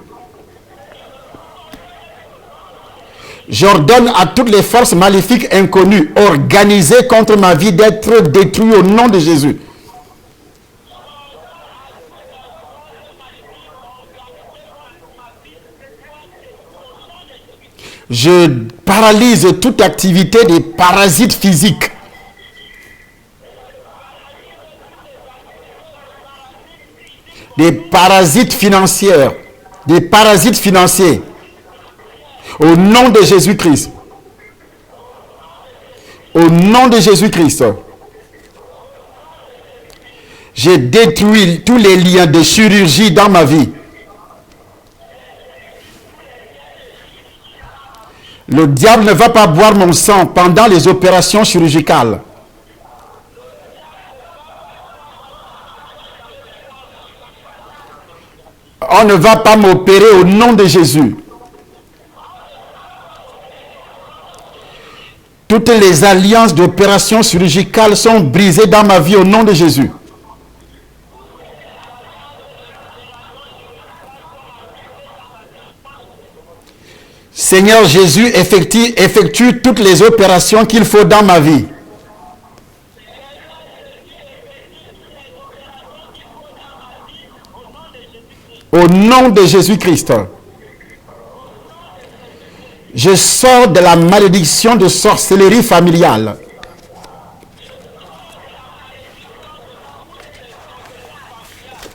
J'ordonne à toutes les forces maléfiques inconnues organisées contre ma vie d'être détruites au nom de Jésus. Je paralyse toute activité des parasites physiques. Des parasites financiers. Des parasites financiers. Au nom de Jésus-Christ. Au nom de Jésus-Christ. J'ai détruit tous les liens de chirurgie dans ma vie. Le diable ne va pas boire mon sang pendant les opérations chirurgicales. On ne va pas m'opérer au nom de Jésus. Toutes les alliances d'opérations chirurgicales sont brisées dans ma vie au nom de Jésus. Seigneur Jésus, effectue toutes les opérations qu'il faut dans ma vie. Au nom de Jésus-Christ, je sors de la malédiction de sorcellerie familiale.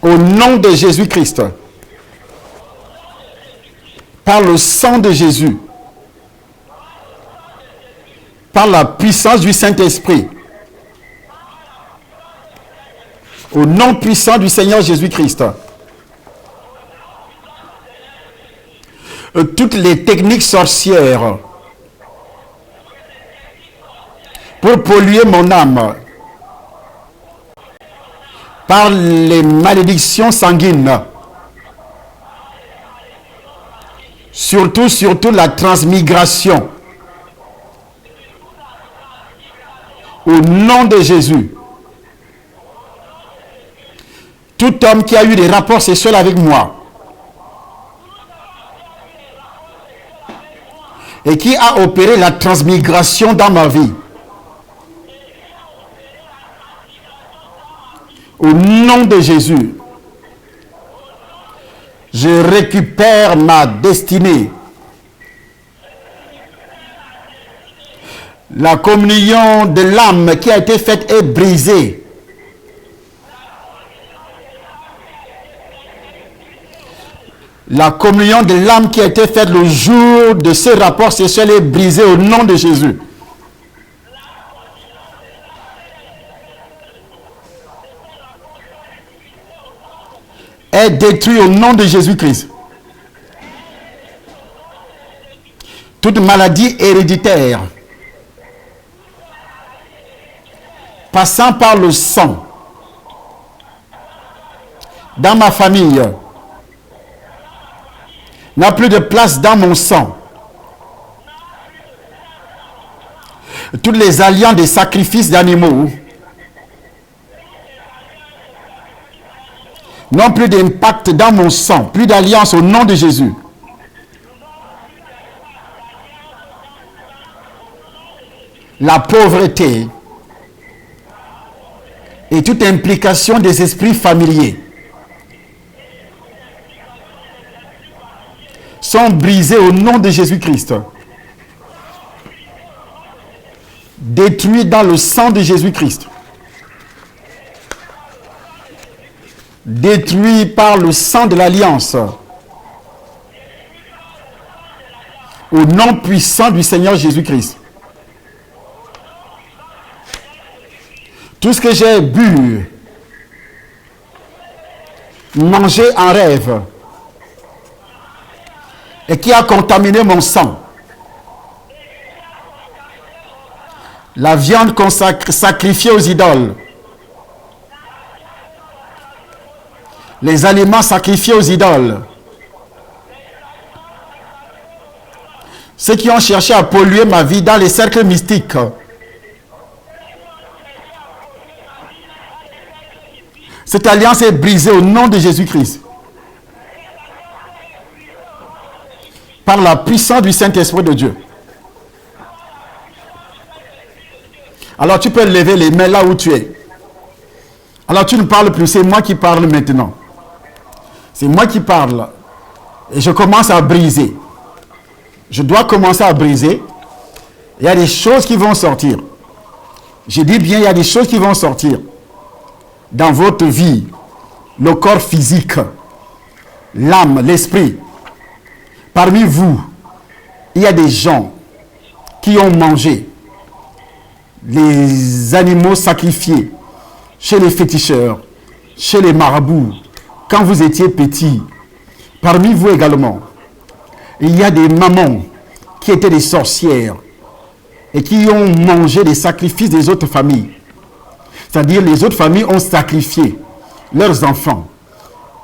Au nom de Jésus-Christ, par le sang de Jésus, par la puissance du Saint-Esprit, au nom puissant du Seigneur Jésus-Christ, toutes les techniques sorcières pour polluer mon âme par les malédictions sanguines, surtout la transmigration, au nom de Jésus. Tout homme qui a eu des rapports sexuels avec moi et qui a opéré la transmigration dans ma vie, au nom de Jésus, je récupère ma destinée. La communion de l'âme qui a été faite est brisée. La communion de l'âme qui a été faite le jour de ce rapport sexuel est brisée au nom de Jésus. Est détruit au nom de Jésus-Christ. Toute maladie héréditaire passant par le sang dans ma famille n'a plus de place dans mon sang. Toutes les alliances des sacrifices d'animaux n'ont plus d'impact dans mon sang, plus d'alliance au nom de Jésus. La pauvreté et toute implication des esprits familiers sont brisés au nom de Jésus-Christ. détruit dans le sang de Jésus-Christ. Détruit par le sang de l'Alliance. Au nom puissant du Seigneur Jésus-Christ. Tout ce que j'ai bu, mangé en rêve, et qui a contaminé mon sang, la viande sacrifiée aux idoles, les aliments sacrifiés aux idoles, ceux qui ont cherché à polluer ma vie dans les cercles mystiques, cette alliance est brisée au nom de Jésus-Christ. Par la puissance du Saint-Esprit de Dieu. Alors tu peux lever les mains là où tu es. Alors tu ne parles plus, c'est moi qui parle maintenant. C'est moi qui parle. Et je commence à briser. Je dois commencer à briser. Il y a des choses qui vont sortir. Je dis bien, il y a des choses qui vont sortir. Dans votre vie, le corps physique, l'âme, l'esprit. Parmi vous, il y a des gens qui ont mangé les animaux sacrifiés chez les féticheurs, chez les marabouts, quand vous étiez petits. Parmi vous également, il y a des mamans qui étaient des sorcières et qui ont mangé les sacrifices des autres familles. C'est-à-dire, les autres familles ont sacrifié leurs enfants.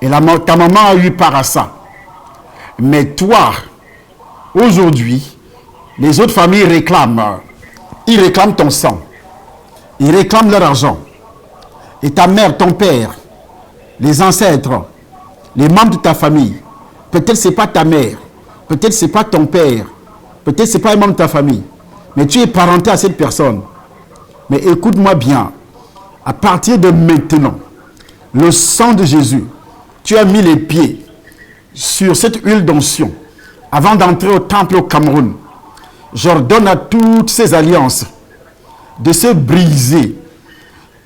Et ta maman a eu part à ça. Mais toi, aujourd'hui, les autres familles réclament. Ils réclament ton sang. Ils réclament leur argent. Et ta mère, ton père, les ancêtres, les membres de ta famille, peut-être ce n'est pas ta mère, peut-être ce n'est pas ton père, peut-être ce n'est pas un membre de ta famille, mais tu es parenté à cette personne. Mais écoute-moi bien. À partir de maintenant, le sang de Jésus, tu as mis les pieds sur cette huile d'onction avant d'entrer au temple au Cameroun. J'ordonne à toutes ces alliances de se briser.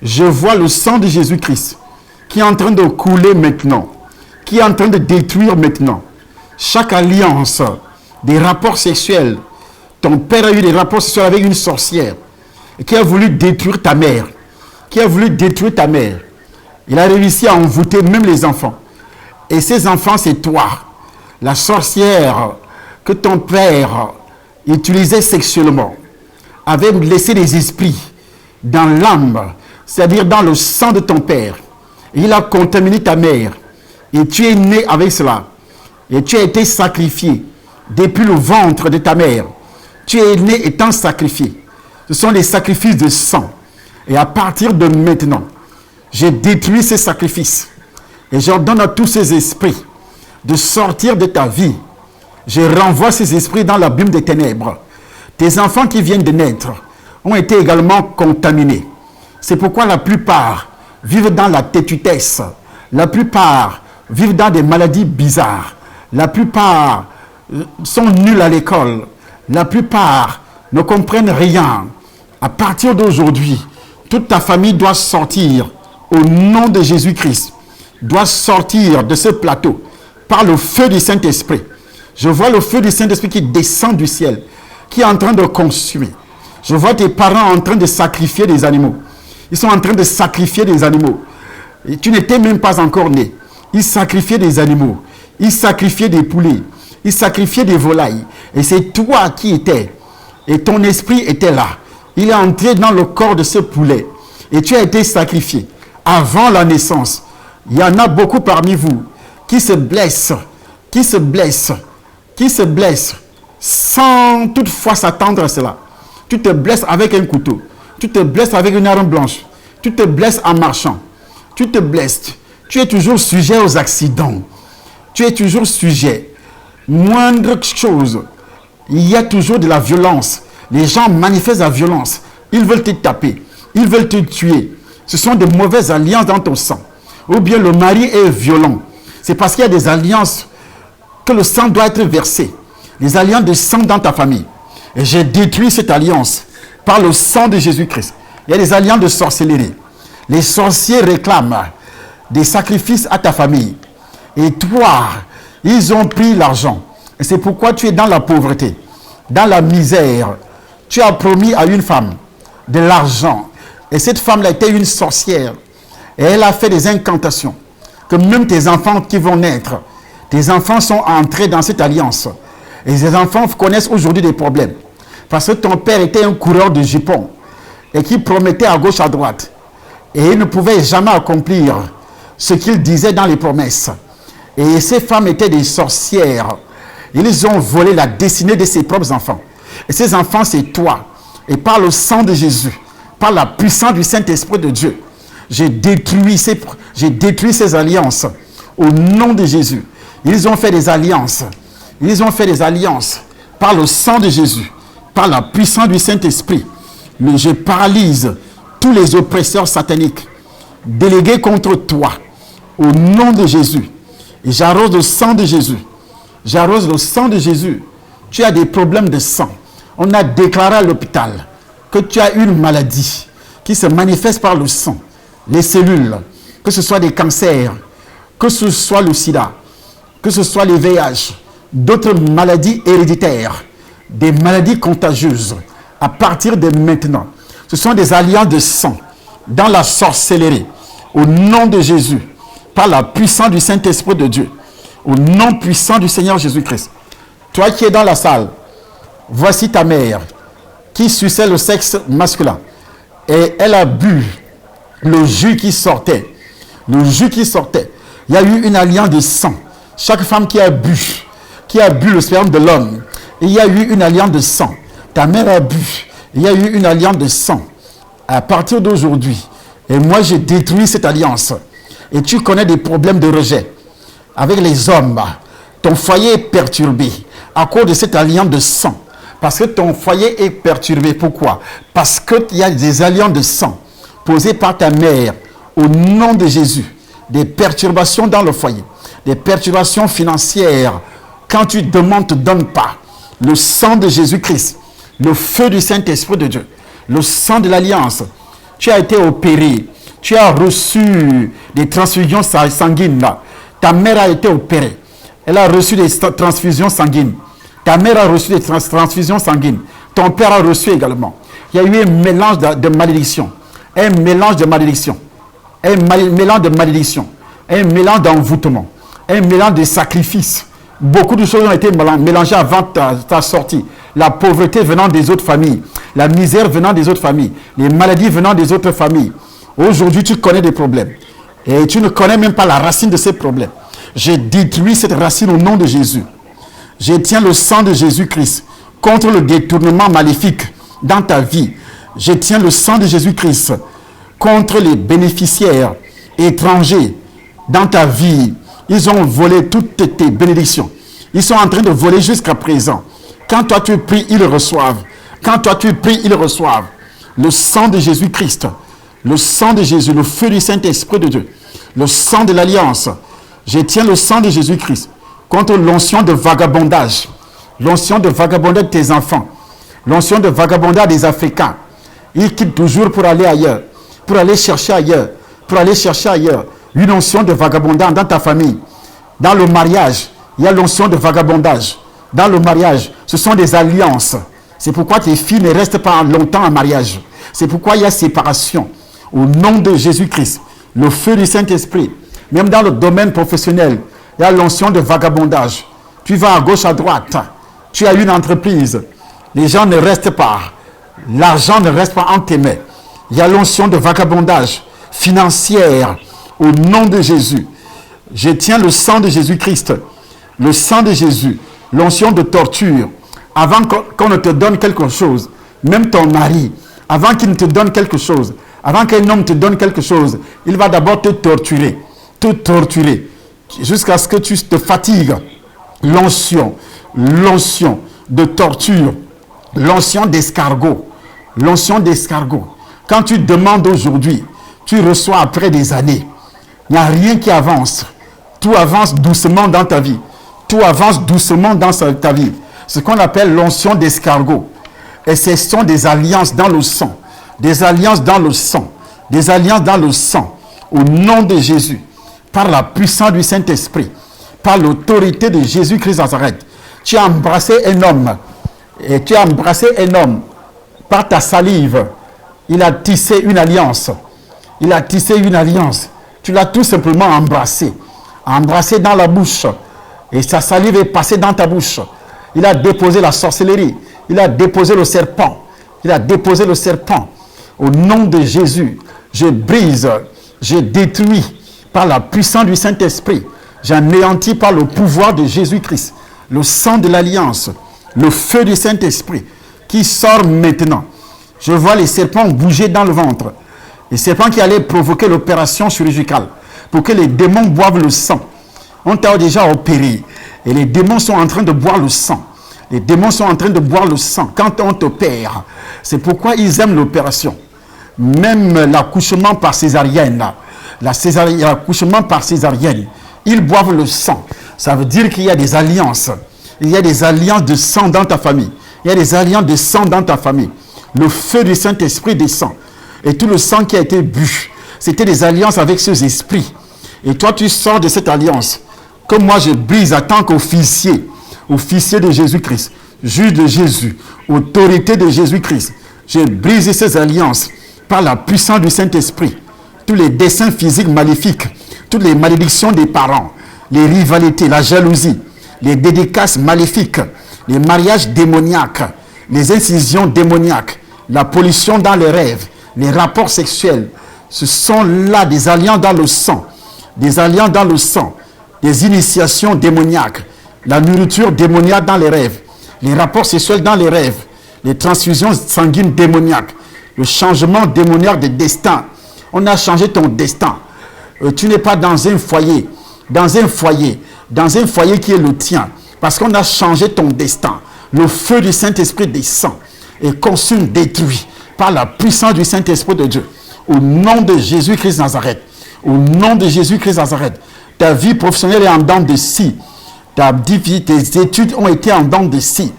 Je vois le sang de Jésus-Christ qui est en train de couler maintenant, qui est en train de détruire maintenant. Chaque alliance des rapports sexuels, ton père a eu des rapports sexuels avec une sorcière et qui a voulu détruire ta mère. Qui a voulu détruire ta mère. Il a réussi à envoûter même les enfants. Et ces enfants, c'est toi. La sorcière que ton père utilisait sexuellement avait laissé des esprits dans l'âme, c'est-à-dire dans le sang de ton père. Et il a contaminé ta mère. Et tu es né avec cela. Et tu as été sacrifié depuis le ventre de ta mère. Tu es né étant sacrifié. Ce sont les sacrifices de sang. Et à partir de maintenant, j'ai détruit ces sacrifices. Et j'ordonne à tous ces esprits de sortir de ta vie. Je renvoie ces esprits dans l'abîme des ténèbres. Tes enfants qui viennent de naître ont été également contaminés. C'est pourquoi la plupart vivent dans la tétutesse. La plupart vivent dans des maladies bizarres. La plupart sont nuls à l'école. La plupart ne comprennent rien. À partir d'aujourd'hui, toute ta famille doit sortir au nom de Jésus-Christ, doit sortir de ce plateau par le feu du Saint-Esprit. Je vois le feu du Saint-Esprit qui descend du ciel, qui est en train de consommer. Je vois tes parents en train de sacrifier des animaux. Ils sont en train de sacrifier des animaux. Et tu n'étais même pas encore né. Ils sacrifiaient des animaux. Ils sacrifiaient des poulets. Ils sacrifiaient des volailles. Et c'est toi qui étais. Et ton esprit était là. Il est entré dans le corps de ce poulet. Et tu as été sacrifié avant la naissance. Il y en a beaucoup parmi vous qui se blessent, sans toutefois s'attendre à cela. Tu te blesses avec un couteau. Tu te blesses avec une arme blanche. Tu te blesses en marchant. Tu te blesses. Tu es toujours sujet aux accidents. Tu es toujours sujet. Moindre chose, il y a toujours de la violence. Les gens manifestent la violence. Ils veulent te taper. Ils veulent te tuer. Ce sont de mauvaises alliances dans ton sang. Ou bien le mari est violent. C'est parce qu'il y a des alliances que le sang doit être versé. Les alliances de sang dans ta famille. Et j'ai détruit cette alliance par le sang de Jésus-Christ. Il y a des alliances de sorcellerie. Les sorciers réclament des sacrifices à ta famille. Et toi, ils ont pris l'argent. Et c'est pourquoi tu es dans la pauvreté, dans la misère. Tu as promis à une femme de l'argent. Et cette femme-là était une sorcière. Et elle a fait des incantations. Que même tes enfants qui vont naître, tes enfants sont entrés dans cette alliance. Et ces enfants connaissent aujourd'hui des problèmes. Parce que ton père était un coureur de jupons. Et qui promettait à gauche, à droite. Et il ne pouvait jamais accomplir ce qu'il disait dans les promesses. Et ces femmes étaient des sorcières. Ils ont volé la destinée de ses propres enfants. Et ces enfants, c'est toi. Et par le sang de Jésus, par la puissance du Saint-Esprit de Dieu, j'ai détruit ces alliances au nom de Jésus. Ils ont fait des alliances. Ils ont fait des alliances par le sang de Jésus, par la puissance du Saint-Esprit. Je paralyse tous les oppresseurs sataniques délégués contre toi au nom de Jésus. Et j'arrose le sang de Jésus. J'arrose le sang de Jésus. Tu as des problèmes de sang. On a déclaré à l'hôpital que tu as une maladie qui se manifeste par le sang, les cellules, que ce soit des cancers, que ce soit le sida, que ce soit les VIH, d'autres maladies héréditaires, des maladies contagieuses. À partir de maintenant, ce sont des alliances de sang dans la sorcellerie. Au nom de Jésus, par la puissance du Saint-Esprit de Dieu, au nom puissant du Seigneur Jésus-Christ. Toi qui es dans la salle, voici ta mère qui suçait le sexe masculin. Et elle a bu le jus qui sortait. Le jus qui sortait. Il y a eu une alliance de sang. Chaque femme qui a bu le sperme de l'homme, il y a eu une alliance de sang. Ta mère a bu. Il y a eu une alliance de sang. À partir d'aujourd'hui, et moi j'ai détruit cette alliance. Et tu connais des problèmes de rejet avec les hommes. Ton foyer est perturbé à cause de cette alliance de sang. Parce que ton foyer est perturbé. Pourquoi? Parce qu'il y a des alliances de sang posées par ta mère au nom de Jésus. Des perturbations dans le foyer. Des perturbations financières. Quand tu demandes, ne te donne pas. Le sang de Jésus-Christ. Le feu du Saint-Esprit de Dieu. Le sang de l'alliance. Tu as été opéré. Tu as reçu des transfusions sanguines. Ta mère a été opérée. Elle a reçu des transfusions sanguines. Ta mère a reçu des transfusions sanguines. Ton père a reçu également. Il y a eu un mélange de malédiction. Un mélange de malédiction. Un mélange de malédiction. Un mélange d'envoûtement. Un mélange de sacrifices. Beaucoup de choses ont été mélangées avant ta sortie. La pauvreté venant des autres familles. La misère venant des autres familles. Les maladies venant des autres familles. Aujourd'hui, tu connais des problèmes. Et tu ne connais même pas la racine de ces problèmes. J'ai détruit cette racine au nom de Jésus. Je tiens le sang de Jésus-Christ contre le détournement maléfique dans ta vie. Je tiens le sang de Jésus-Christ contre les bénéficiaires étrangers dans ta vie. Ils ont volé toutes tes bénédictions. Ils sont en train de voler jusqu'à présent. Quand toi tu pries, ils reçoivent. Quand toi tu pries, ils reçoivent. Le sang de Jésus-Christ, le sang de Jésus, le feu du Saint-Esprit de Dieu, le sang de l'Alliance. Je tiens le sang de Jésus-Christ contre l'onction de vagabondage. L'onction de vagabondage de tes enfants. L'onction de vagabondage des Africains. Ils quittent toujours pour aller ailleurs. Pour aller chercher ailleurs. Pour aller chercher ailleurs. Une onction de vagabondage dans ta famille. Dans le mariage, il y a l'onction de vagabondage. Dans le mariage, ce sont des alliances. C'est pourquoi tes filles ne restent pas longtemps en mariage. C'est pourquoi il y a séparation. Au nom de Jésus-Christ, le feu du Saint-Esprit, même dans le domaine professionnel, il y a l'onction de vagabondage. Tu vas à gauche, à droite. Tu as une entreprise. Les gens ne restent pas. L'argent ne reste pas entre tes mains. Il y a l'onction de vagabondage financière. Au nom de Jésus, je tiens le sang de Jésus-Christ. Le sang de Jésus. L'onction de torture. Avant qu'on ne te donne quelque chose, même ton mari, avant qu'il ne te donne quelque chose, avant qu'un homme te donne quelque chose, il va d'abord te torturer, jusqu'à ce que tu te fatigues. L'onction de torture, l'onction d'escargot, Quand tu demandes aujourd'hui, tu reçois après des années. Il n'y a rien qui avance. Tout avance doucement dans ta vie. Tout avance doucement dans ta vie. Ce qu'on appelle l'onction d'escargot. Et ce sont des alliances dans le sang. Des alliances dans le sang. Des alliances dans le sang. Au nom de Jésus. Par la puissance du Saint-Esprit. Par l'autorité de Jésus-Christ de Nazareth. Tu as embrassé un homme. Et tu as embrassé un homme. Par ta salive. Il a tissé une alliance. Il a tissé une alliance. Tu l'as tout simplement embrassé. Embrassé dans la bouche. Et sa salive est passée dans ta bouche. Il a déposé la sorcellerie. Il a déposé le serpent. Il a déposé le serpent. Au nom de Jésus, je brise, je détruis par la puissance du Saint-Esprit. J'anéantis par le pouvoir de Jésus-Christ. Le sang de l'alliance. Le feu du Saint-Esprit qui sort maintenant. Je vois les serpents bouger dans le ventre. Les serpents qui allaient provoquer l'opération chirurgicale pour que les démons boivent le sang. On t'a déjà opéré et les démons sont en train de boire le sang. Les démons sont en train de boire le sang quand on t'opère. C'est pourquoi ils aiment l'opération. Même l'accouchement par césarienne, l'accouchement par césarienne, ils boivent le sang. Ça veut dire qu'il y a des alliances. Il y a des alliances de sang dans ta famille. Il y a des alliances de sang dans ta famille. Le feu du Saint-Esprit descend. Et tout le sang qui a été bu, c'était des alliances avec ces esprits. Et toi, tu sors de cette alliance. Comme moi, je brise en tant qu'officier, officier de Jésus-Christ, juge de Jésus, autorité de Jésus-Christ. Je brise ces alliances par la puissance du Saint-Esprit. Tous les desseins physiques maléfiques, toutes les malédictions des parents, les rivalités, la jalousie, les dédicaces maléfiques, les mariages démoniaques, les incisions démoniaques, la pollution dans les rêves, les rapports sexuels. Ce sont là des alliances dans le sang, des alliances dans le sang, des initiations démoniaques, la nourriture démoniaque dans les rêves, les rapports sexuels dans les rêves, les transfusions sanguines démoniaques, le changement démoniaque de destin. On a changé ton destin. Tu n'es pas dans un foyer qui est le tien, parce qu'on a changé ton destin. Le feu du Saint-Esprit descend et consume, détruit par la puissance du Saint-Esprit de Dieu. Au nom de Jésus-Christ de Nazareth. Au nom de Jésus-Christ de Nazareth. Ta vie professionnelle est en dents de scie. Tes études ont été en dents de scie.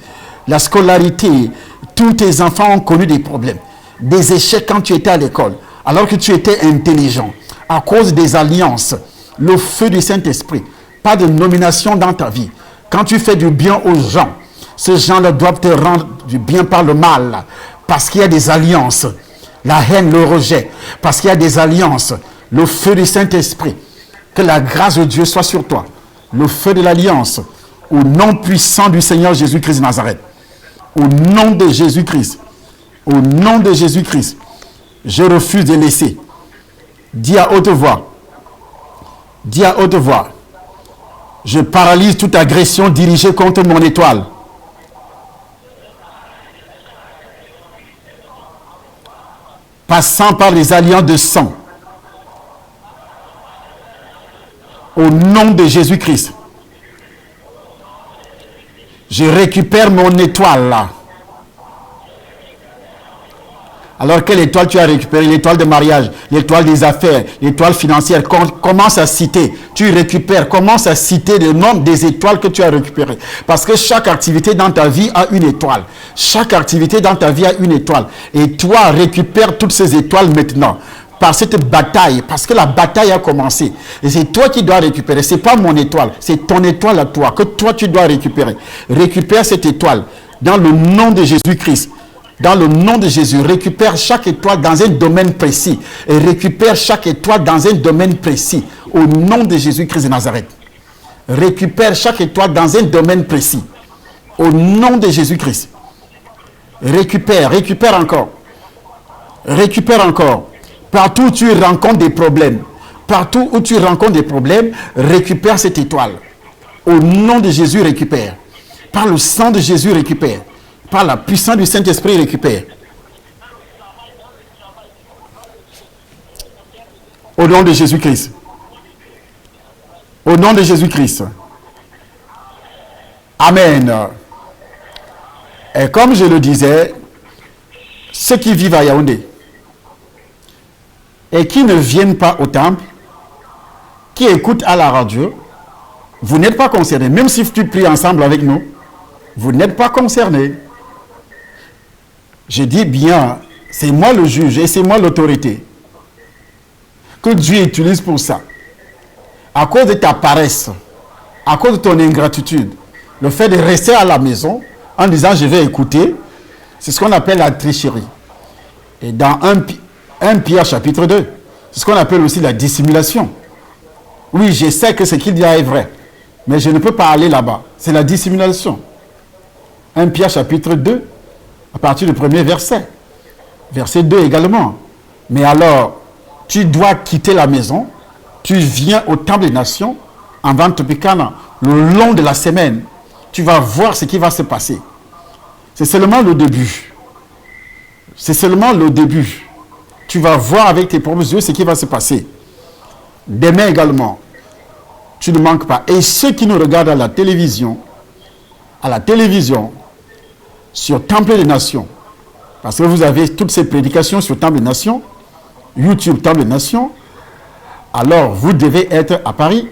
La scolarité, tous tes enfants ont connu des problèmes. Des échecs quand tu étais à l'école, alors que tu étais intelligent. À cause des alliances, le feu du Saint-Esprit. Pas de nomination dans ta vie. Quand tu fais du bien aux gens, ces gens-là doivent te rendre du bien par le mal. Parce qu'il y a des alliances. La haine, le rejet. Parce qu'il y a des alliances. Le feu du Saint-Esprit. Que la grâce de Dieu soit sur toi. Le feu de l'alliance. Au nom puissant du Seigneur Jésus-Christ de Nazareth. Au nom de Jésus-Christ. Au nom de Jésus-Christ. Je refuse de laisser. Dis à haute voix. Dis à haute voix. Je paralyse toute agression dirigée contre mon étoile. Passant par les alliances de sang. Au nom de Jésus-Christ. Je récupère mon étoile là. Alors quelle étoile tu as récupéré? L'étoile de mariage, l'étoile des affaires, l'étoile financière. Commence à citer. Tu récupères. Commence à citer le nombre des étoiles que tu as récupérées. Parce que chaque activité dans ta vie a une étoile. Chaque activité dans ta vie a une étoile. Et toi, récupère toutes ces étoiles maintenant. Par cette bataille. Parce que la bataille a commencé. Et c'est toi qui dois récupérer. Ce n'est pas mon étoile. C'est ton étoile à toi. Que toi, tu dois récupérer. Récupère cette étoile. Dans le nom de Jésus-Christ. Dans le nom de Jésus, récupère chaque étoile dans un domaine précis. Et récupère chaque étoile dans un domaine précis. Au nom de Jésus-Christ de Nazareth. Récupère chaque étoile dans un domaine précis. Au nom de Jésus-Christ. Récupère encore. Récupère encore. Partout où tu rencontres des problèmes. Partout où tu rencontres des problèmes, récupère cette étoile. Au nom de Jésus, récupère. Par le sang de Jésus, récupère. Par la puissance du Saint-Esprit, récupère. Au nom de Jésus-Christ. Au nom de Jésus-Christ. Amen. Et comme je le disais, ceux qui vivent à Yaoundé et qui ne viennent pas au temple, qui écoutent à la radio, vous n'êtes pas concernés. Même si tu pries ensemble avec nous, vous n'êtes pas concernés. Je dis bien, c'est moi le juge et c'est moi l'autorité que Dieu utilise pour ça. À cause de ta paresse, à cause de ton ingratitude, le fait de rester à la maison en disant je vais écouter, c'est ce qu'on appelle la tricherie. Et dans 1 Pierre chapitre 2, c'est ce qu'on appelle aussi la dissimulation. Oui, je sais que ce qu'il dit est vrai, mais je ne peux pas aller là-bas. C'est la dissimulation. 1 Pierre chapitre 2, à partir du premier verset. Verset 2 également. Mais alors, tu dois quitter la maison, tu viens au temple des nations, en Vantopicana, le long de la semaine. Tu vas voir ce qui va se passer. C'est seulement le début. C'est seulement le début. Tu vas voir avec tes propres yeux ce qui va se passer. Demain également, tu ne manques pas. Et ceux qui nous regardent à la télévision, sur Temple des Nations, parce que vous avez toutes ces prédications sur Temple des Nations, YouTube Temple des Nations, alors vous devez être à Paris.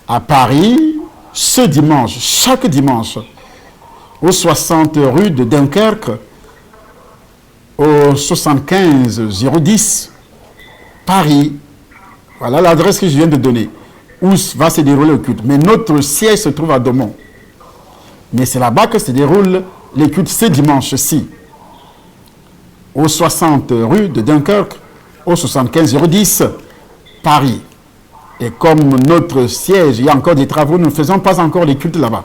À Paris, ce dimanche, chaque dimanche, au 60 rue de Dunkerque, au 75 010, Paris. Voilà l'adresse que je viens de donner, où va se dérouler le culte. Mais notre siège se trouve à Domont. Mais c'est là-bas que se déroule les cultes ce dimanche-ci. Au 60 rue de Dunkerque, au 75 010, Paris. Et comme notre siège, il y a encore des travaux, nous ne faisons pas encore les cultes là-bas.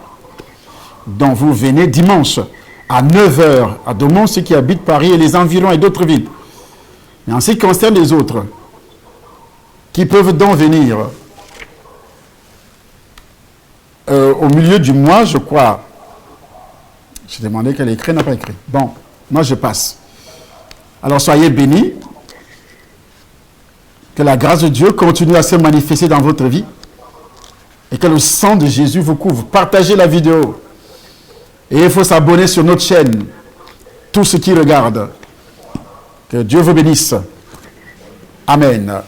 Donc vous venez dimanche à 9 h à Domont, ceux qui habitent Paris et les environs et d'autres villes. Mais en ce qui concerne les autres, qui peuvent donc venir au milieu du mois, je crois. J'ai demandé qu'elle écrit, n'a pas écrit. Bon, moi je passe. Alors soyez bénis. Que la grâce de Dieu continue à se manifester dans votre vie. Et que le sang de Jésus vous couvre. Partagez la vidéo. Et il faut s'abonner sur notre chaîne. Tous ceux qui regardent. Que Dieu vous bénisse. Amen.